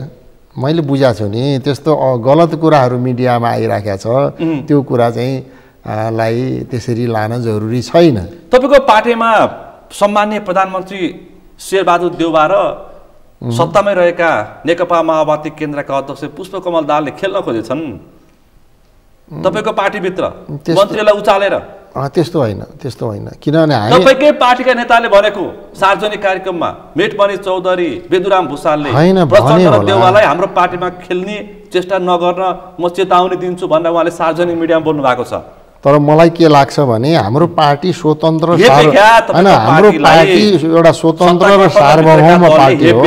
मैले बुझाएको छु नि, त्यस्तो गलत कुराहरू मिडियामा आइराखेको छ। त्यो कुरा चाहिँ लाई त्यसरी लान जरुरी छैन। तपाईँको पार्टीमा सम्माननीय प्रधानमन्त्री शेरबहादुर देउवा र सत्तामै रहेका नेकपा माओवादी केन्द्रका अध्यक्ष पुष्पकमल दाहालले खेल्न खोजेछन् तपाईँको पार्टीभित्र मन्त्रीलाई उचालेर। त्यस्तो होइन। किनभने तपाईँकै पार्टीका नेताले भनेको सार्वजनिक कार्यक्रममा मेटमणि चौधरी, बेदुराम भुसालले प्रचण्ड र देउवालाई हाम्रो पार्टीमा खेल्ने चेष्टा नगर्न म चेतावनी दिन्छु भनेर उहाँले सार्वजनिक मिडियामा बोल्नु भएको छ। तर मलाई के लाग्छ भने हाम्रो पार्टी स्वतन्त्र होइन, हाम्रो पार्टी एउटा स्वतन्त्र र सार्वभौम पार्टी हो।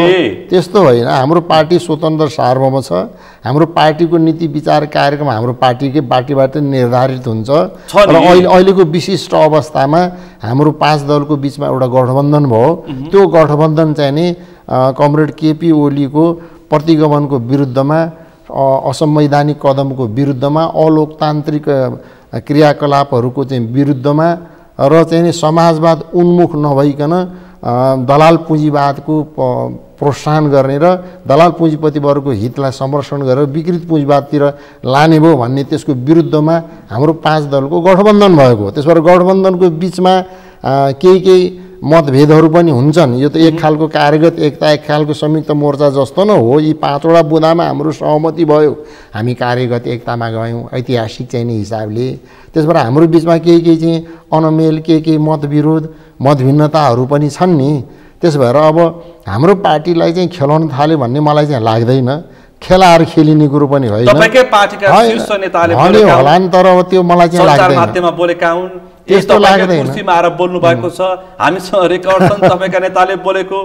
त्यस्तो होइन, हाम्रो पार्टी स्वतन्त्र सार्वभौम छ। हाम्रो पार्टीको नीति विचार कार्यक्रम हाम्रो पार्टीबाट निर्धारित हुन्छ र अहिलेको विशिष्ट अवस्थामा हाम्रो 5 दलको बिचमा एउटा गठबन्धन भयो। त्यो गठबन्धन चाहिँ नि कमरेड केपी ओलीको प्रतिगमनको विरुद्धमा, असंवैधानिक कदमको विरुद्धमा, अलोकतान्त्रिक क्रियाकलापहरूको चाहिँ विरुद्धमा र चाहिँ समाजवाद उन्मुख नभइकन दलाल पुँजीवादको प्रोत्साहन गर्ने र दलाल पुँजीपतिवर्गको हितलाई संरक्षण गरेर विकृत पुँजीवादतिर लाने भयो भन्ने त्यसको विरुद्धमा हाम्रो 5 दलको गठबन्धन भएको। त्यसबाट गठबन्धनको बिचमा केही मतभेदहरू पनि हुन्छन्। यो त एक खालको कार्यगत एकता, एक खालको संयुक्त मोर्चा जस्तो न हो। यी 5 वटा बुँदामा हाम्रो सहमति भयो, हामी कार्यगत एकतामा गयौँ ऐतिहासिक चाहिँ नि हिसाबले। त्यसबाट हाम्रो बिचमा केही चाहिँ अनमेल, केही मतविरोध, मतभिन्नताहरू पनि छन् नि। त्यसो भएर अब हाम्रो पार्टीलाई चाहिँ खेलाउन थाल्यो भन्ने मलाई चाहिँ लाग्दैन। खेलाएर खेलिने कुरो पनि होइन। तपाईकै पार्टीका शीर्ष नेताले होला नि, तर अब त्यो मलाई चाहिँ लाग्दैन। माध्यममा बोलेका हुन्, त्यस्तो लाग्दैन। कुर्सीमा आएर बोल्नु भएको छ, हामीसँग रेकर्ड छन् तपाईका नेताले बोलेको।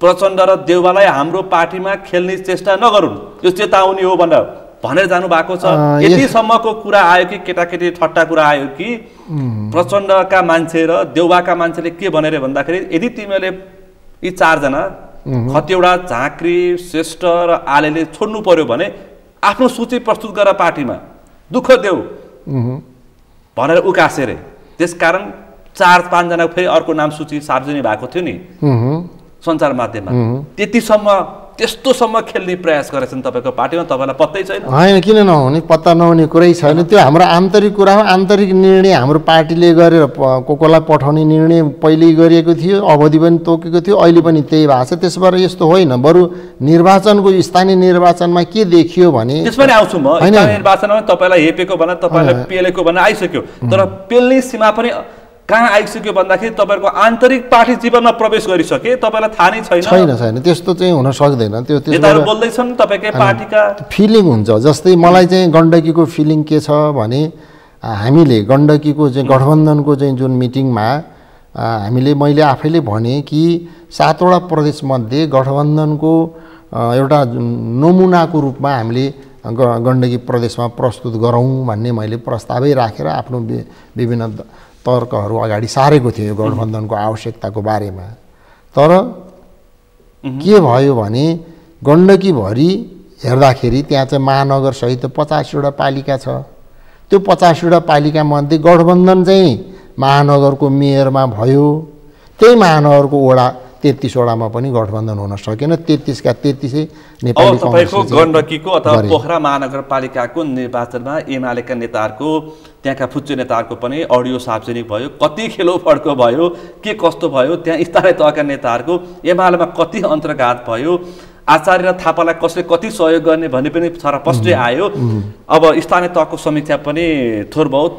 प्रचण्ड र देउवालाई हाम्रो पार्टीमा खेल्ने चेष्टा नगरून्, यो चेतावनी हो भनेर भनेर जानु भएको छ। यतिसम्मको कुरा आयो कि केटाकेटी ठट्टा कुरा आयो कि प्रचण्डका मान्छे र देउबाका मान्छेले के भनेर भन्दाखेरि यदि तिमीहरूले यी 4 जना खतिवडा, झाँक्री, श्रेष्ठ र आलेले छोड्नु पर्यो भने आफ्नो सूची प्रस्तुत गर पार्टीमा, दुःख देऊ भनेर उकासे रे। त्यसकारण 4-5 जनाको फेरि अर्को नाम सूची सार्वजनिक भएको थियो नि सञ्चार माध्यममा। त्यस्तोसम्म खेल्ने प्रयास गरेछन् तपाईँको पार्टीमा, तपाईँलाई पत्तै छैन? होइन, किन नहुने, पत्ता नहुने कुरै छैन। त्यो हाम्रो आन्तरिक कुरा हो। आन्तरिक निर्णय हाम्रो पार्टीले गरेर कोलाई पठाउने निर्णय पहिल्यै गरिएको थियो, अवधि पनि तोकेको थियो, अहिले पनि त्यही भएको छ। त्यसबाट यस्तो होइन, बरु निर्वाचनको स्थानीय निर्वाचनमा के देखियो भने त्यसमा नि आउँछु म। स्थानीय निर्वाचनमा तपाईँलाई हेपेको भन, तपाईँलाई पेलेको भन आइसक्यो, तर पेल्ने सीमा पनि कहाँ आइसक्यो भन्दाखेरि तपाईँको आन्तरिक पार्टी जीवनमा प्रवेश गरिसके, तपाईँलाई थाहा नै छैन। त्यस्तो चाहिँ हुन सक्दैन। त्यो नेताहरू बोल्दैछन् तपाईँकै पार्टीका फिलिङ हुन्छ। जस्तै मलाई चाहिँ गण्डकीको फिलिङ के छ भने हामीले गण्डकीको चाहिँ गठबन्धनको चाहिँ जुन मिटिङमा मैले आफैले भने कि 7वटा प्रदेशमध्ये गठबन्धनको एउटा नमुनाको रूपमा हामीले गण्डकी प्रदेशमा प्रस्तुत गरौँ भन्ने मैले प्रस्तावै राखेर आफ्नो विभिन्न तर्कहरू अगाडि सारेको थियो गठबन्धनको आवश्यकताको बारेमा। तर के भयो भने गण्डकीभरि हेर्दाखेरि त्यहाँ चाहिँ महानगरसहित 85वटा पालिका छ। त्यो 85वटा पालिकामध्ये गठबन्धन चाहिँ महानगरको मेयरमा भयो, त्यही महानगरको वडा 33वटामा पनि गठबन्धन हुन सकेन। 33 का 33 नेपाली तपाईँको गण्डकीको अथवा पोखरा महानगरपालिकाको निर्वाचनमा एमालेका नेताहरूको, त्यहाँका फुच्चे नेताहरूको पनि अडियो सार्वजनिक भयो। कति खेलो फड्को भयो, के कस्तो भयो, त्यहाँ स्थानीय तहका नेताहरूको एमालेमा कति अन्तर्घात भयो, आचार्य र थापालाई कसले कति सहयोग गर्ने भन्ने पनि छरपष्टै आयो। अब स्थानीय तहको समीक्षा पनि थोर बहुत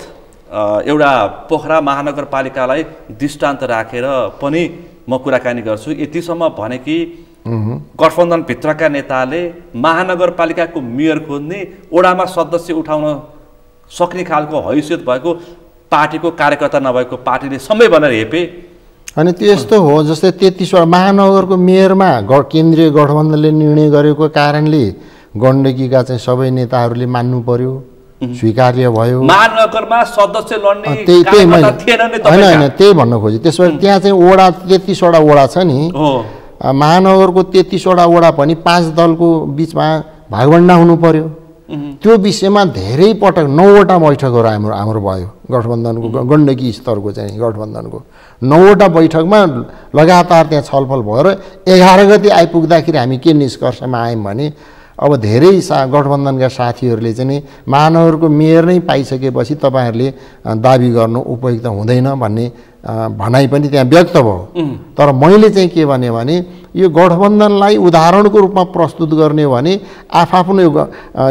एउटा पोखरा महानगरपालिकालाई दृष्टान्त राखेर पनि म कुराकानी गर्छु। यतिसम्म भने कि गठबन्धनभित्रका नेताले महानगरपालिकाको मेयर खोज्ने, वडामा सदस्य उठाउन सक्ने खालको हैसियत भएको पार्टीको कार्यकर्ता नभएको पार्टीले समय भनेर हेपे। अनि त्यो यस्तो हो जस्तै 33वटा महानगरको मेयरमा केन्द्रीय गठबन्धनले निर्णय गरेको कारणले गण्डकीका चाहिँ सबै नेताहरूले मान्नु पर्यो, स्वीकार्य भयो। महानगरमा सदस्य लड्ने होइन, त्यही भन्न खोजेँ। त्यसबाट त्यहाँ चाहिँ वडा 33वटा वडा छ नि, महानगरको 33वटा वडा पनि 5 दलको बिचमा भागभण्डा हुनु पर्यो। त्यो विषयमा धेरै पटक 9वटा बैठकहरू हाम्रो भयो गठबन्धनको, गण्डकी स्तरको चाहिँ गठबन्धनको 9वटा बैठकमा लगातार त्यहाँ छलफल भयो। र 11 गते आइपुग्दाखेरि हामी के निष्कर्षमा आयौँ भने अब धेरै गठबन्धनका साथीहरूले चाहिँ महानगरको मेयर नै पाइसकेपछि तपाईँहरूले दाबी गर्नु उपयुक्त हुँदैन भन्ने भनाइ पनि त्यहाँ व्यक्त भयो। तर मैले चाहिँ के भने यो गठबन्धनलाई उदाहरणको रूपमा प्रस्तुत गर्ने हो भने आफ्नो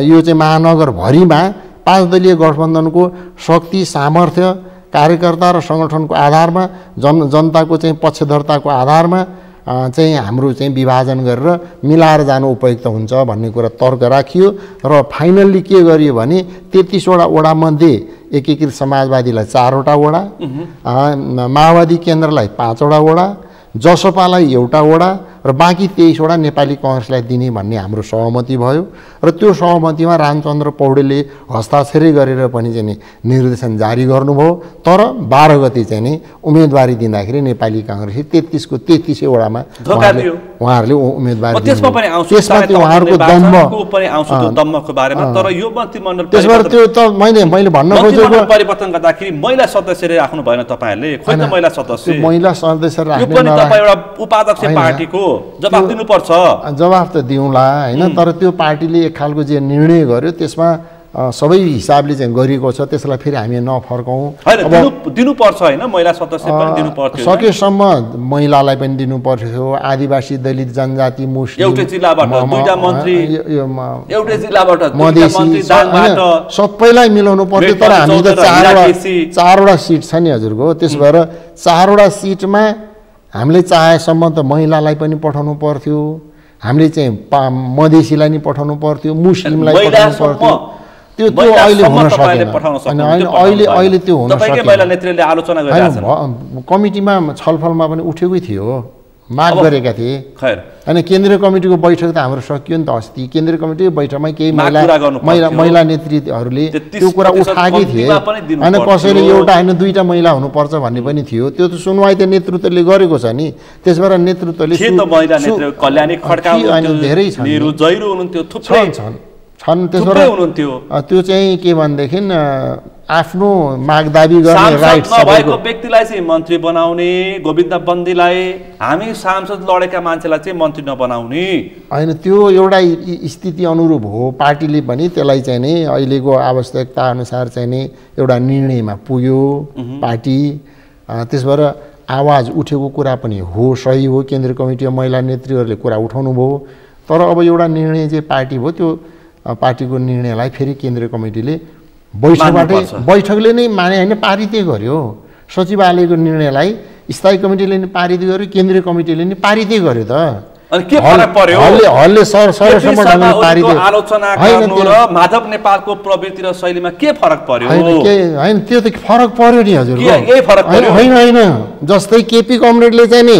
यो चाहिँ महानगरभरिमा 5 दलीय गठबन्धनको शक्ति, सामर्थ्य, कार्यकर्ता र सङ्गठनको आधारमा जनताको चाहिँ पक्षधरताको आधारमा चाहिँ हाम्रो चाहिँ विभाजन गरेर मिलाएर जानु उपयुक्त हुन्छ भन्ने कुरा तर्क राखियो। र फाइनल्ली के गरियो भने 33वटा वडामध्ये एकीकृत समाजवादीलाई 4वटा वडा, माओवादी केन्द्रलाई 5वटा वडा, जसपालाई 1वटा वडा र बाँकी 23वटा नेपाली काङ्ग्रेसलाई दिने भन्ने हाम्रो सहमति भयो। र त्यो सहमतिमा रामचन्द्र पौडेलले हस्ताक्षरै गरेर पनि चाहिँ निर्देशन जारी गर्नुभयो। तर 12 गते चाहिँ नि उम्मेदवारी दिँदाखेरि नेपाली काङ्ग्रेसले 33को 33 वडामा उहाँहरूले उम्मेदवारी त्यसमा पनि आउँछ, त्यसमा त्यो उहाँहरूको दम्मको बारेमा। तर यो मन्त्रीमण्डल त्यसबाट त्यो त मैले भन्न खोजेको परिवर्तन गर्दाखेरि महिला सदस्यले राख्नु भएन तपाईँहरूले? खोइ त महिला सदस्य, महिला सदस्य राख्नु पनि तपाईँ एउटा उपाध्यक्ष पार्टीको जवाफ दिनुपर्छ। जवाफ त दिउँला होइन, तर त्यो पार्टीले एक खालको जे निर्णय गर्यो त्यसमा सबै हिसाबले चाहिँ गरिएको छ, त्यसलाई फेरि हामी नफर्काउँ। दिनुपर्छ होइन, महिला सदस्य पनि दिनुपर्छ, सकेसम्म महिलालाई पनि दिनुपर्थ्यो। आदिवासी, दलित, जनजाति, मुस्लिम, एउटै जिल्लाबाट 2टा मन्त्री, एउटै जिल्लाबाट मधेसी सबैलाई मिलाउनु पर्थ्यो। तर हामी त 4वटा सिट छ नि हजुरको, त्यस भएर 4वटा सिटमा हामीले चाहेसम्म त महिलालाई पनि पठाउनु पर्थ्यो, हामीले चाहिँ मधेसीलाई नि पठाउनु पर्थ्यो, मुस्लिमलाई पठाउनु पर्थ्यो। त्यो अहिले हुन सकेन। अहिले त्यो हुन सकेन। महिला नेतृत्वले आलोचना गरिरहेछन्, कमिटीमा छलफलमा पनि उठेकै थियो। माग गरेका थिए। खैर अनि केन्द्रीय कमिटीको बैठक त हाम्रो सकियो नि त अस्ति। केन्द्रीय कमिटीको बैठकमा केही महिला नेतृत्वहरूले त्यो कुरा उठाएकै थिए। अनि कसैले एउटा होइन दुईटा महिला हुनुपर्छ भन्ने पनि थियो। त्यो त सुनवाई त नेतृत्वले गरेको छ नि। त्यसबाट नेतृत्वले धेरै छन्। त्यसबाट त्यो चाहिँ के भनेदेखि आफ्नो माग दाबी गर्ने राइट नभएको व्यक्तिलाई चाहिँ मन्त्री बनाउने, गोविन्द बन्दीलाई हामी सांसद लडेका मान्छेलाई चाहिँ मन्त्री नबनाउने होइन। त्यो एउटा स्थिति अनुरूप हो। पार्टीले पनि त्यसलाई चाहिँ नि अहिलेको आवश्यकता अनुसार चाहिँ नि एउटा निर्णयमा पुग्यो पार्टी। त्यसबाट आवाज उठेको कुरा पनि हो, सही हो। केन्द्रीय कमिटीमा महिला नेतृत्वहरूले कुरा उठाउनु भयो। तर अब एउटा निर्णय चाहिँ पार्टी भयो, त्यो पार्टीको निर्णयलाई फेरि केन्द्रीय कमिटीले बैठकले नै माने होइन, पारितै गर्यो। सचिवालयको निर्णयलाई स्थायी कमिटीले नि पारित गर्यो, केन्द्रीय कमिटीले नि पारितै गर्यो त। अनि के फरक पर्यो? हलले सर्वसम्मत ढङ्गले पारित आलोचना गर्नु र माधव नेपालको प्रवृत्ति र शैलीमा के फरक पर्यो? होइन त्यो त फरक पर्यो नि हजुर। यही फरक पर्यो। होइन जस्तै केपी कमरेडले चाहिँ नि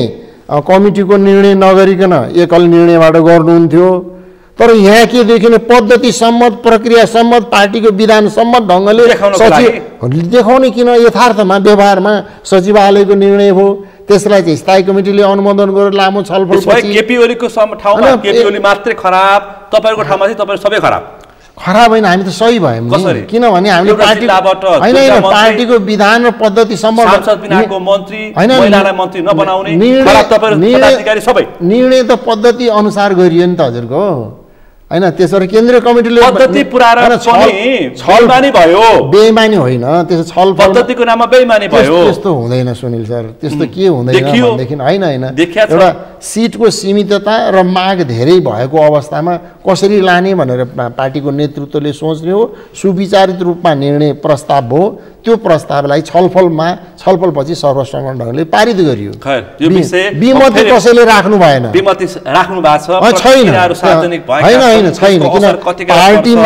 कमिटीको निर्णय नगरिकन एकल निर्णयबाट गर्नुहुन्थ्यो। तर यहाँ के देखिने पद्धति सम्मत, प्रक्रिया सम्मत, पार्टीको विधान सम्मत ढङ्गले देखाउने किन यथार्थमा व्यवहारमा सचिवालयको निर्णय हो। त्यसलाई चाहिँ स्थायी कमिटीले अनुमोदन गरेर लामो छलफलपछि केपी ओलीको ठाउँमा केपी ओली मात्रै खराब, तपाईँको ठाउँमा चाहिँ तपाईहरु सबै खराब। खराब होइन, हामी त सही भयौँ नि। किनभने हामीले पार्टीको विधान र पद्धति सम्म निर्णय त पद्धति अनुसार गरियो नि त हजुरको होइन। त्यसरी केन्द्रीय कमिटीले बेइमानी होइन, त्यसो छलफलको नाममा बेइमानी भयो। त्यस्तो हुँदैन सुनिल सर, त्यस्तो के हुँदैन भनेदेखि होइन एउटा सिटको सीमितता र माग धेरै भएको अवस्थामा कसरी लाने भनेर पार्टीको नेतृत्वले सोच्ने हो। सुविचारित रूपमा निर्णय प्रस्ताव हो, त्यो प्रस्तावलाई छलफलपछि सर्वसम्मत ढङ्गले पारित गरियो। विमति कसैले राख्नु भएन, छैन। किन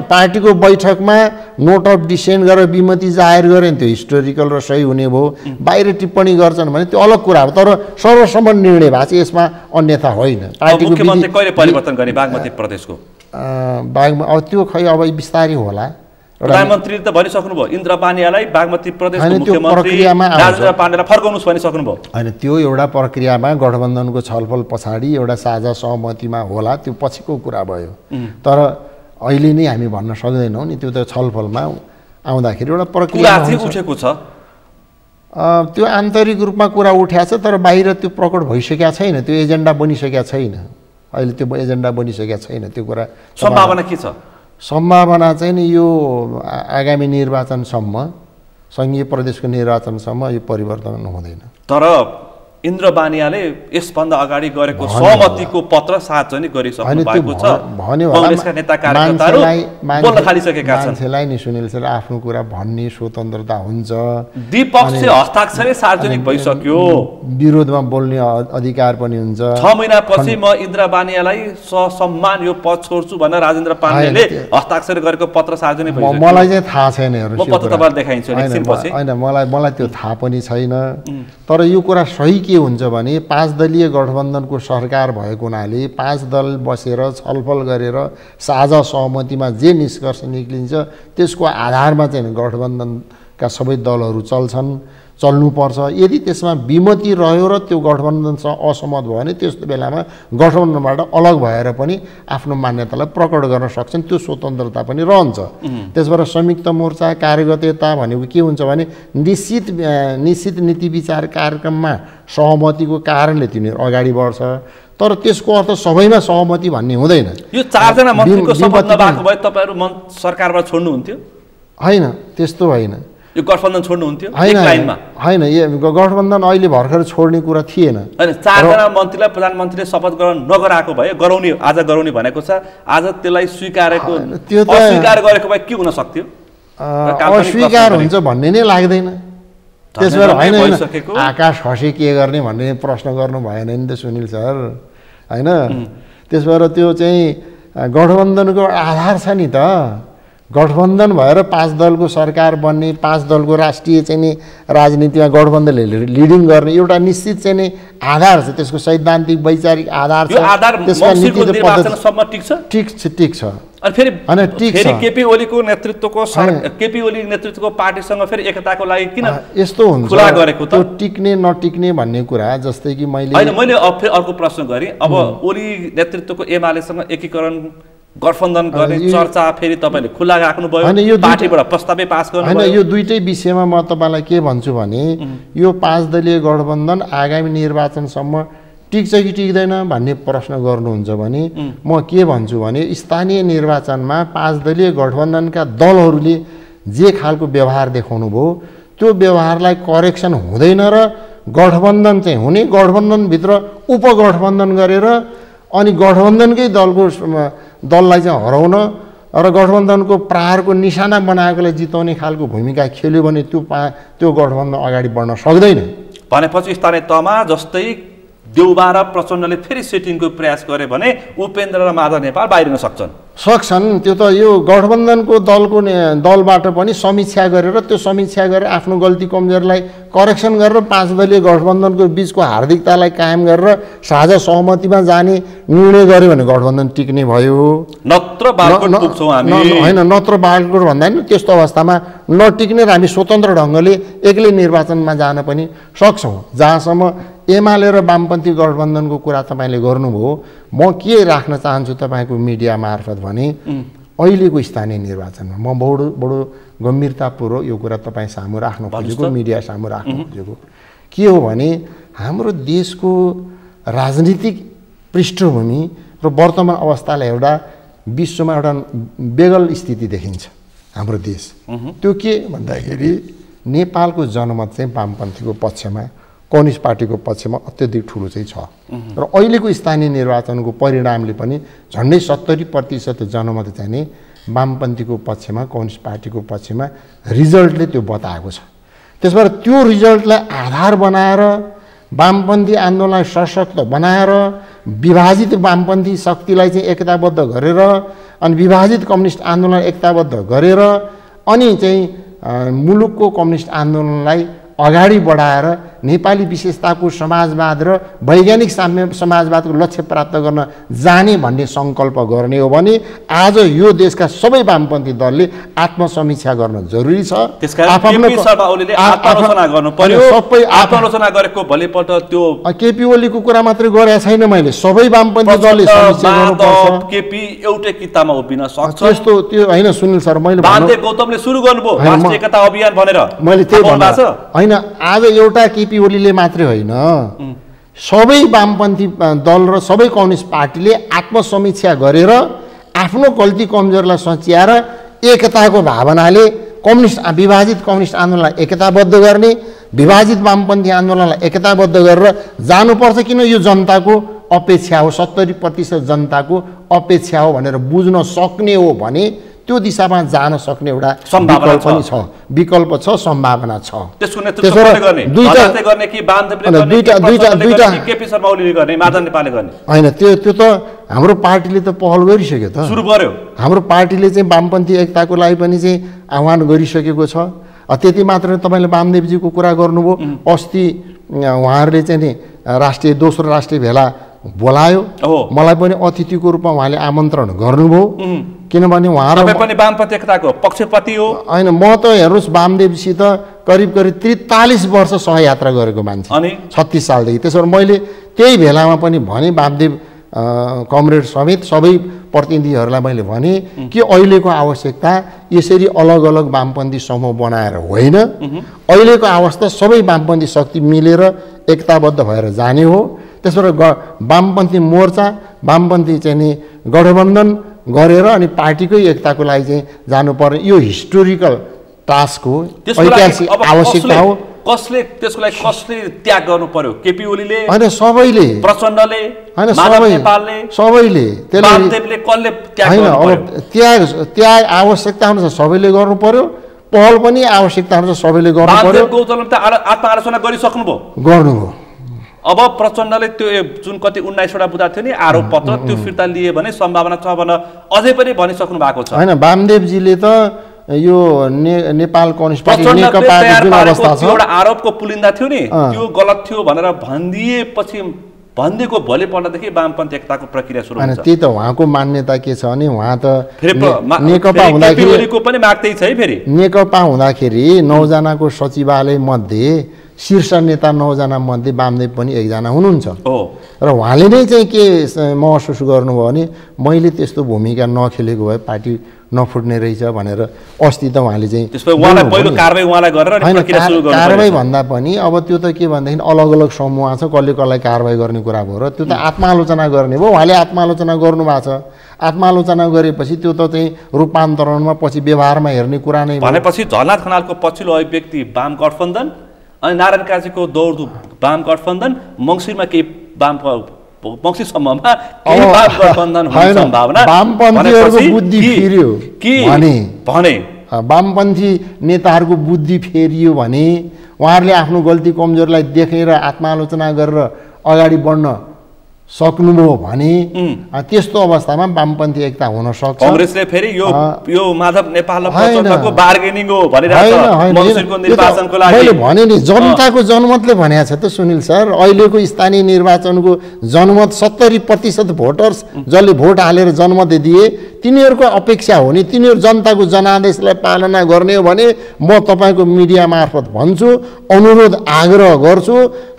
पार्टीको बैठकमा नोट अफ डिसेन्ट गरेर विमति जाहेर गरे नि त्यो हिस्टोरिकल र सही हुने भयो। बाहिर टिप्पणी गर्छन् भने त्यो अलग कुरा हो, तर सर्वसम्मत निर्णय भएको छ, यसमा अन्यथा होइन। पार्टीको मुख्यमन्त्री कहिले परिवर्तन गर्ने बागमती प्रदेशको? अब त्यो खै अब बिस्तारै होला। प्रधानमन्त्रीले त भनिसक्नु भयो इन्द्र बानियालाई बागमती प्रदेशको मुख्यमन्त्री राजेन्द्र पाण्डेलाई फर्काउनुस् भनिसक्नु भयो। होइन, त्यो एउटा प्रक्रियामा गठबन्धनको छलफल पछाडि एउटा साझा सहमतिमा होला, त्यो पछिको कुरा भयो। तर अहिले नै हामी भन्न सक्दैनौँ नि, त्यो त छलफलमा आउँदाखेरि एउटा प्रक्रिया उठेको छ। त्यो आन्तरिक रूपमा कुरा उठ्या छ, तर बाहिर त्यो प्रकट भइसकेका छैन, त्यो एजेन्डा बनिसकेका छैन। अहिले त्यो एजेन्डा बनिसकेका छैन। त्यो कुरा सम्भावना के छ? सम्भावना चाहिँ नि यो आगामी निर्वाचनसम्म, सङ्घीय प्रदेशको निर्वाचनसम्म यो परिवर्तन हुँदैन। तर इन्द्र बानियाले यसभन्दा अगाडि गरेको सहमतिको पत्र सार्वजनिक गरिसक्नु भएको छ। कांग्रेसका नेता कार्यकर्ताहरू बोल्न थालिसकेका छन्। मान्छेलाई नि सुनिल सर आफ्नो कुरा भन्ने स्वतन्त्रता हुन्छ। द्विपक्षीय हस्ताक्षर सार्वजनिक भइसक्यो, विरोधमा बोल्ने अधिकार पनि हुन्छ। 6 महिनापछि म इन्द्र बानियालाई ससम्मान यो पद छोड्छु भनेर राजेन्द्र पाण्डेले हस्ताक्षर गरेको पत्र सार्वजनिक भइसक्यो। मलाई चाहिँ थाहा छैन हेर्नु, म पत्र तपाईलाई देखाइन्छु एकछिनपछि। हैन, मलाई त्यो थाहा पनि छैन। तर यो कुरा सही के हुन्छ भने 5 दलीय गठबन्धनको सरकार भएको हुनाले 5 दल बसेर छलफल गरेर साझा सहमतिमा जे निष्कर्ष निक्लिन्छ त्यसको आधारमा चाहिँ गठबन्धनका सबै दलहरू चल्नुपर्छ। यदि त्यसमा विमति रह्यो र त्यो गठबन्धनसँग असहमत भयो भने त्यस्तो बेलामा गठबन्धनबाट अलग भएर पनि आफ्नो मान्यतालाई प्रकट गर्न सक्छन्, त्यो स्वतन्त्रता पनि रहन्छ। त्यसबाट संयुक्त मोर्चा कार्यगतता भनेको के हुन्छ भने निश्चित नीति विचार कार्यक्रममा सहमतिको कारणले तिनीहरू अगाडि बढ्छ। तर त्यसको अर्थ सबैमा सहमति भन्ने हुँदैन। यो 4 जना मन्त्रीको शपथ नभएको भए तपाईहरु सरकारबाट छोड्नुहुन्थ्यो? हैन, त्यस्तो होइन। यो गठबन्धन छोड्नुहुन्थ्यो एक लाइनमा? हैन, यो गठबन्धन अहिले भर्खर छोड्ने कुरा थिएन। हैन, 4 जना मन्त्रीलाई प्रधानमन्त्रीले शपथ ग्रहण नगराएको भए आज गराउने भनेको छ। आज त्यसलाई स्वीकारेको अस्वीकार गरेको भए के हुन सक्थ्यो? अस्वीकार हुन्छ भन्ने नै लाग्दैन। त्यसबाट होइन आकाश खसे के गर्ने भन्ने प्रश्न गर्नु भएन नि त सुनिल सर, होइन? त्यसबाट त्यो चाहिँ गठबन्धनको आधार छ नि त। गठबन्धन भएर 5 दलको सरकार बन्ने, 5 दलको राष्ट्रिय चाहिँ नि राजनीतिमा गठबन्धनले लिडिङ गर्ने एउटा निश्चित चाहिँ नि आधार छ, त्यसको सैद्धान्तिक वैचारिक आधार छ। यो आधार मङ्सिरको निर्वाचनसम्म ठिक छ। अनि फेरि केपी ओलीको नेतृत्वको केपी ओली नेतृत्वको पार्टीसँग फेरि एकताको लागि किन यस्तो हुन्छ खुला गरेको त? त्यो टिक्ने नटिक्ने भन्ने कुरा, जस्तै कि मैले फेरि अर्को प्रश्न गरेँ। अब ओली नेतृत्वको एमालेसँग एकीकरण गठबन्धन गर्ने चर्चा फेरि तपाईँले खुला राख्नुभयो, पार्टीबाट प्रस्तावै पास गर्नु। होइन, यो दुईटै विषयमा म तपाईँलाई के भन्छु भने यो 5 दलीय गठबन्धन आगामी निर्वाचनसम्म टिक्छ कि टिक्दैन भन्ने प्रश्न गर्नुहुन्छ भने म के भन्छु भने स्थानीय निर्वाचनमा 5 दलीय गठबन्धनका दलहरूले जे खालको व्यवहार देखाउनु भयो त्यो व्यवहारलाई करेक्सन हुँदैन र गठबन्धन चाहिँ हुने, गठबन्धनभित्र उपगठबन्धन गरेर अनि गठबन्धनकै दललाई चाहिँ हराउन र गठबन्धनको प्रहारको निशाना बनाएकोलाई जिताउने खालको भूमिका खेल्यो भने त्यो गठबन्धन अगाडि बढ्न सक्दैन। भनेपछि स्थानीय तहमा जस्तै देउबा र प्रचण्डले फेरि सेटिङको प्रयास गरे भने उपेन्द्र र माधव नेपाल बाहिरिन सक्छन्। त्यो त यो गठबन्धनको दलबाट पनि समीक्षा गरेर त्यो समीक्षा गरेर आफ्नो गल्ती कमजोरीलाई करेक्सन गरेर 5 दलीय गठबन्धनको बिचको हार्दिकतालाई कायम गरेर साझा सहमतिमा जाने निर्णय गर्यो भने गठबन्धन टिक्ने भयो। नत्र बालकोट पुग्छौँ हामी। होइन, नत्र बालकोट भन्दा नि त्यस्तो अवस्थामा नटिक्ने र हामी स्वतन्त्र ढङ्गले एक्लै निर्वाचनमा जान पनि सक्छौँ। जहाँसम्म एमाले र वामपन्थी गठबन्धनको कुरा तपाईँले गर्नुभयो, म के राख्न चाहन्छु तपाईँको मिडिया मार्फत भने अहिलेको स्थानीय निर्वाचनमा म बडो गम्भीरतापूर्वक यो कुरा तपाईँ सामु राख्न खोजेको, मिडिया सामु राख्न खोजेको के हो भने हाम्रो देशको राजनीतिक पृष्ठभूमि र वर्तमान अवस्थालाई एउटा विश्वमा एउटा बेगल स्थिति देखिन्छ हाम्रो देश। त्यो के भन्दाखेरि नेपालको जनमत चाहिँ वामपन्थीको पक्षमा, कम्युनिस्ट पार्टीको पक्षमा अत्यधिक ठुलो चाहिँ छ र अहिलेको स्थानीय निर्वाचनको परिणामले पनि झन्डै 70% जनमत चाहिँ नि वामपन्थीको पक्षमा, कम्युनिस्ट पार्टीको पक्षमा रिजल्टले त्यो बताएको छ। त्यसबाट त्यो रिजल्टलाई आधार बनाएर वामपन्थी आन्दोलनलाई सशक्त बनाएर विभाजित वामपन्थी शक्तिलाई चाहिँ एकताबद्ध गरेर अनि विभाजित कम्युनिस्ट आन्दोलन एकताबद्ध गरेर अनि चाहिँ मुलुकको कम्युनिस्ट आन्दोलनलाई अगाडि बढाएर नेपाली विशेषताको समाजवाद र वैज्ञानिक साम्य समाजवादको लक्ष्य प्राप्त गर्न जाने भन्ने सङ्कल्प गर्ने हो भने आज यो देशका सबै वामपन्थी दलले आत्मसमीक्षा गर्न जरुरी छ। आत्मआलोचना गरेको भोलिपल्ट त्यो केपी ओलीको कुरा मात्रै गरेको छैन मैले, सबै वामपन्थी दलले समीक्षा गर्नुपर्छ। केपी एउटै किताबमा उभिन सक्छ। त्यस्तो त्यो होइन सुनिल सर, मैले गौतमले सुरु गर्नुभयो राष्ट्रिय एकता अभियान भनेर, मैले त्यही भन्नु होइन। आज एउटा केपी ओलीले मात्रै होइन, सबै वामपन्थी दल र सबै कम्युनिस्ट पार्टीले आत्मसमीक्षा गरेर आफ्नो गल्ती कमजोरलाई सच्याएर एकताको भावनाले विभाजित कम्युनिस्ट आन्दोलनलाई एकताबद्ध गर्ने, विभाजित वामपन्थी आन्दोलनलाई एकताबद्ध गरेर जानुपर्छ। किन यो जनताको अपेक्षा हो, 70% जनताको अपेक्षा हो भनेर बुझ्न सक्ने हो भने त्यो दिशामा जान सक्ने एउटा सम्भावना पनि छ, विकल्प छ, सम्भावना छ। त्यसको नेतृत्व कसले गर्ने? दुईटा गर्ने कि बामदेवले गर्ने कि केपी शर्मा ओलीले गर्ने, माधव नेपालले गर्ने? हैन, त्यो त हाम्रो पार्टीले त पहल गरिसक्यो त, सुरु गर्यो। हाम्रो पार्टीले चाहिँ वामपन्थी एकताको लागि पनि चाहिँ आह्वान गरिसकेको छ। त्यति मात्र तपाईले वामदेवजीको कुरा गर्नुभयो। अस्ति उहाँहरूले चाहिँ नि दोस्रो राष्ट्रिय भेला बोलायो, मलाई पनि अतिथिको रूपमा उहाँले आमन्त्रण गर्नुभयो। किनभने उहाँ पनि वामपन्थी एकताको पक्षपति हो। होइन, म त हेर्नुहोस् वामदेवसित करिब 43 वर्ष सहयात्रा गरेको मान्छे, 36 सालदेखि। त्यसो भए मैले त्यही भेलामा पनि भने वामदेव कमरेड समेत सबै प्रतिनिधिहरूलाई मैले भने कि अहिलेको आवश्यकता यसरी अलग अलग वामपन्थी समूह बनाएर होइन, अहिलेको अवस्था सबै वामपन्थी शक्ति मिलेर एकताबद्ध भएर जाने हो। त्यसबाट वामपन्थी मोर्चा, वामपन्थी चाहिँ नि गठबन्धन गरेर अनि पार्टीकै एकताको लागि चाहिँ जानुपर्ने यो हिस्टोरिकल टास्क हो, ऐतिहासिक आवश्यकता हो। कसले त्याग गर्नु पर्यो? केपी ओलीले हैन, सबैले, प्रचण्डले हैन, माधव नेपालले, सबैले। वामदेवले कसले त्याग गर्नु पर्यो? त्याग आवश्यकता अनुसार सबैले गर्नु पर्यो, पहल पनि आवश्यकता अनुसार सबैले गर्नु पर्यो। गौतमले त आत्मआलोचना गरिसक्नुभयो, गर्नुभयो। अब प्रचण्डले त्यो जुन कति 19 वटा बुदा थियो नि आरोप पत्र त्यो फिर्ता लिए भने सम्भावना छ भनेर अझै पनि भनिसक्नु भएको छ। हैन वामदेवजीले त यो नेपाल कम्युनिस्ट पार्टी नेकपाको जुन अवस्था छ एउटा आरोपको पुलिन्दा थियो नि त्यो गलत थियो भनेर भनिदिएपछि भनिदिएको भोलिपल्टदेखि वामपन्थी एकताको प्रक्रिया सुरु हुन्छ। त्यही त उहाँको मान्यता के छ भने उहाँ त नेकपा हुँदाखेरि पनि माग्दै छ है फेरि नेकपा हुँदाखेरि 9 जनाको सचिवालय मध्ये शीर्ष नेता 9 जना मध्ये वामदेव पनि एकजना हुनुहुन्छ र उहाँले नै चाहिँ के महसुस गर्नुभयो भने मैले त्यस्तो भूमिका नखेलेको भए पार्टी नफुट्ने रहेछ भनेर अस्ति त उहाँले चाहिँ कारबाही भन्दा पनि अब त्यो त के भन्दाखेरि अलग अलग समूह छ कसले कसलाई कारबाही गर्ने कुरा भयो र त्यो त आत्मालोचना गर्ने भयो। उहाँले आत्मालोचना गर्नुभएको छ। आत्मालोचना गरेपछि त्यो त चाहिँ रूपान्तरणमा पछि व्यवहारमा हेर्ने कुरा नै भनेपछि झलनाथ खनालको पछिल्लो अभिव्यक्ति वाम गठबन्धन अनि नारायण काजीको दौड वाम गठबन्धन मङ्सिरमा केही मङ्सिरसम्ममा केही वाम गठबन्धन हुने सम्भावना वामपन्थीहरूको बुद्धि फेरियो भने वामपन्थी नेताहरूको बुद्धि फेरियो भने उहाँहरूले आफ्नो गल्ती कमजोरलाई देखेर आत्मालोचना गरेर अगाडि बढ्न सक्नुभयो भने त्यस्तो अवस्थामा वामपन्थी एकता हुन सक्छ। कांग्रेसले फेरि यो माधव नेपाल प्रचण्डको बार्गेनिङ हो भनिरहेको मङ्सिरको निर्वाचनको लागि मैले भने नि जनताको जनमतले भनेको छ त सुनिल सर। अहिलेको स्थानीय निर्वाचनको जनमत 70% भोटर्स जसले भोट हालेर जनमत दिए तिनीहरूको अपेक्षा हो नि तिनीहरू जनताको जनादेशलाई पालना गर्ने हो भने म तपाईको मिडिया मार्फत भन्छु अनुरोध आग्रह गर्छु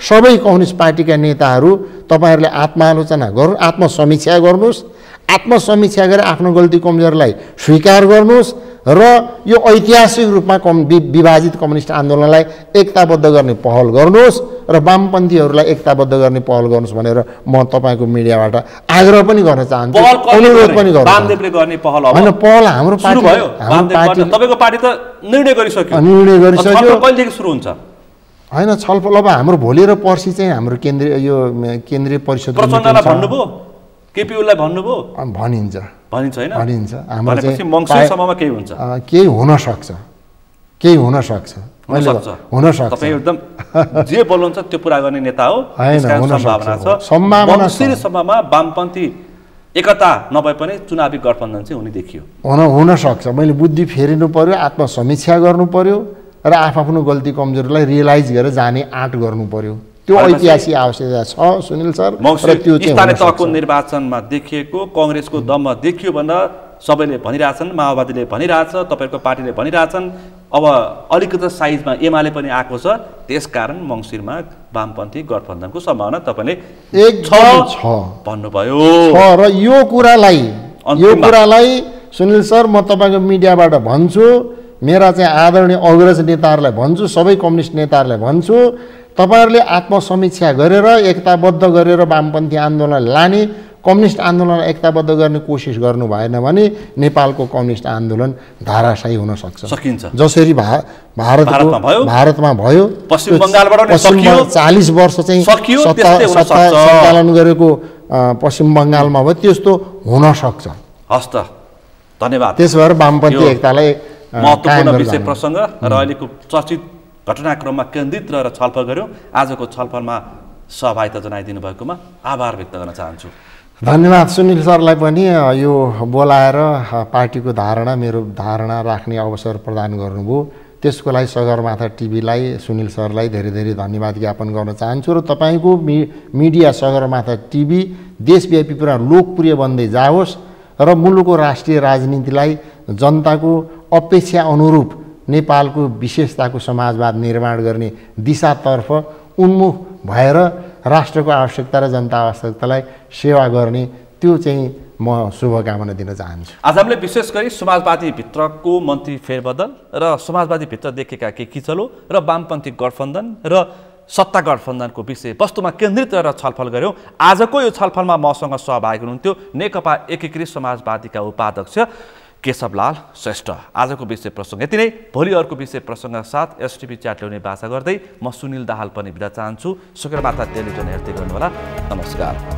सबै कम्युनिस्ट पार्टीका नेताहरू तपाईहरुले आत्मालोचना गर्नु आत्मसमीक्षा गर्नुस् आत्मसमीक्षा गरेर आफ्नो गल्ती कमजोरलाई स्वीकार गर्नुस् र यो ऐतिहासिक रूपमा विभाजित कम्युनिस्ट आन्दोलनलाई एकताबद्ध गर्ने पहल गर्नुस् र वामपन्थीहरूलाई एकताबद्ध गर्ने पहल गर्नुस् भनेर म तपाईको मिडियाबाट आग्रह पनि गर्न चाहन्छु अनुरोध पनि गर्छु। वामदेवले गर्ने पहल अब हैन पहल हाम्रो पार्टी भयो तपाईको पार्टी त निर्णय गरिसक्यो कहिलेदेखि सुरु हुन्छ हैन छलफल अब हाम्रो भोलि र पर्सि चाहिँ हाम्रो केन्द्रीय परिषद प्रचण्डलाई भन्नुभयो केपीओलाई भन्नुभयो भनिन्छ हैन भनिन्छ हाम्रो चाहिँ मङ्सिरसम्ममा केही हुन्छ केही हुन सक्छ हुन सक्छ तपाई एकदम जे बोल्नुहुन्छ त्यो पूरा गर्ने नेता हो त्यसको सम्भावना छ मङ्सिरसम्ममा वामपन्थी एकता नभए पनि चुनावी गठबन्धन चाहिँ हुने देखियो हुन सक्छ। मैले बुद्धि फेरिनु पर्यो आत्मसमीक्षा गर्नु पर्यो र आफ्नो गल्ती कमजोरीलाई रियलाइज गरेर जाने आँट गर्नु पर्यो त्यो ऐतिहासिक आवश्यकता छ सुनिल सर। र त्यो स्थानीय तहको निर्वाचनमा देखिएको कांग्रेसको दममा देखियो भनेर सबैले भनिरहेछन् माओवादीले भनिरहेछ तपाईहरुको पार्टीले भनिरहेछन् अब अलिकति साइजमा एमाले पनि आएको छ त्यसकारण मङ्सिरमा वामपन्थी गठबन्धनको सम्भावना तपाईले छ भन्नुभयो र यो कुरालाई सुनिल सर म तपाईको मिडियाबाट भन्छु मेरा चाहिँ आदरणीय अग्रज नेताहरूलाई भन्छु सबै कम्युनिस्ट नेताहरूलाई भन्छु तपाईहरुले आत्मसमीक्षा गरेर एकताबद्ध गरेर वामपन्थी आन्दोलन लाने कम्युनिस्ट आन्दोलन एकताबद्ध गर्ने कोसिस गर्नु भएन भने नेपालको कम्युनिस्ट आन्दोलन धाराशायी हुन सकिन्छ। जसरी भारतमा भयो पश्चिम बंगालबाट नि सकियो 40 वर्ष चाहिँ सञ्चालन गरेको पश्चिम बंगालमा भयो त्यस्तो हुन सक्छ। हस् त धन्यवाद। त्यसो भएर वामपन्थी एकतालाई महत्त्वपूर्ण विषय प्रसंग र अहिलेको चर्चित घटनाक्रममा केन्द्रित रहेर छलफल गर्यौं। आजको छलफलमा सहभागिता जनाइदिनु भएकोमा आभार व्यक्त गर्न चाहन्छु। धन्यवाद सुनिल सरलाई पनि यो बोलाएर पार्टीको धारणा मेरो धारणा राख्ने अवसर प्रदान गर्नुभयो त्यसको लागि सगरमाथा टिभीलाई सुनिल सरलाई धेरै धेरै धन्यवाद ज्ञापन गर्न चाहन्छु र तपाईको मिडिया सगरमाथा टिभी देशव्यापी पुरा लोकप्रिय बन्दै जाओस् र मुलुकको राष्ट्रिय राजनीतिलाई जनताको अपेक्षा अनुरूप नेपालको विशेषताको समाजवाद निर्माण गर्ने दिशातर्फ उन्मुख भएर राष्ट्रको आवश्यकता र जनता आवश्यकतालाई सेवा गर्ने त्यो चाहिँ म शुभकामना दिन चाहन्छु। आज हामीले विशेष गरी समाजवादी भित्रको मन्त्री फेरबदल र समाजवादी भित्र देखेका के किचलो र वामपन्थी गठबन्धन र सत्ता गठबन्धनको विषय वस्तुमा केन्द्रित रहेर छलफल गर्यौं। आजको यो छलफलमा मसँग सहभागी हुनुहुन्थ्यो नेकपा एकीकृत समाजवादीका उपाध्यक्ष केशवलाल श्रेष्ठ। आजको विषय प्रसंग यति नै। भोलि अर्को विषय प्रसंगका साथ एसटिभी च्याट ल्याउने बाचा गर्दै म सुनिल दाहाल पनि बिदा चाहन्छु। सगरमाथा टेलिभिजन हेर्दै गर्नुहोला। नमस्कार।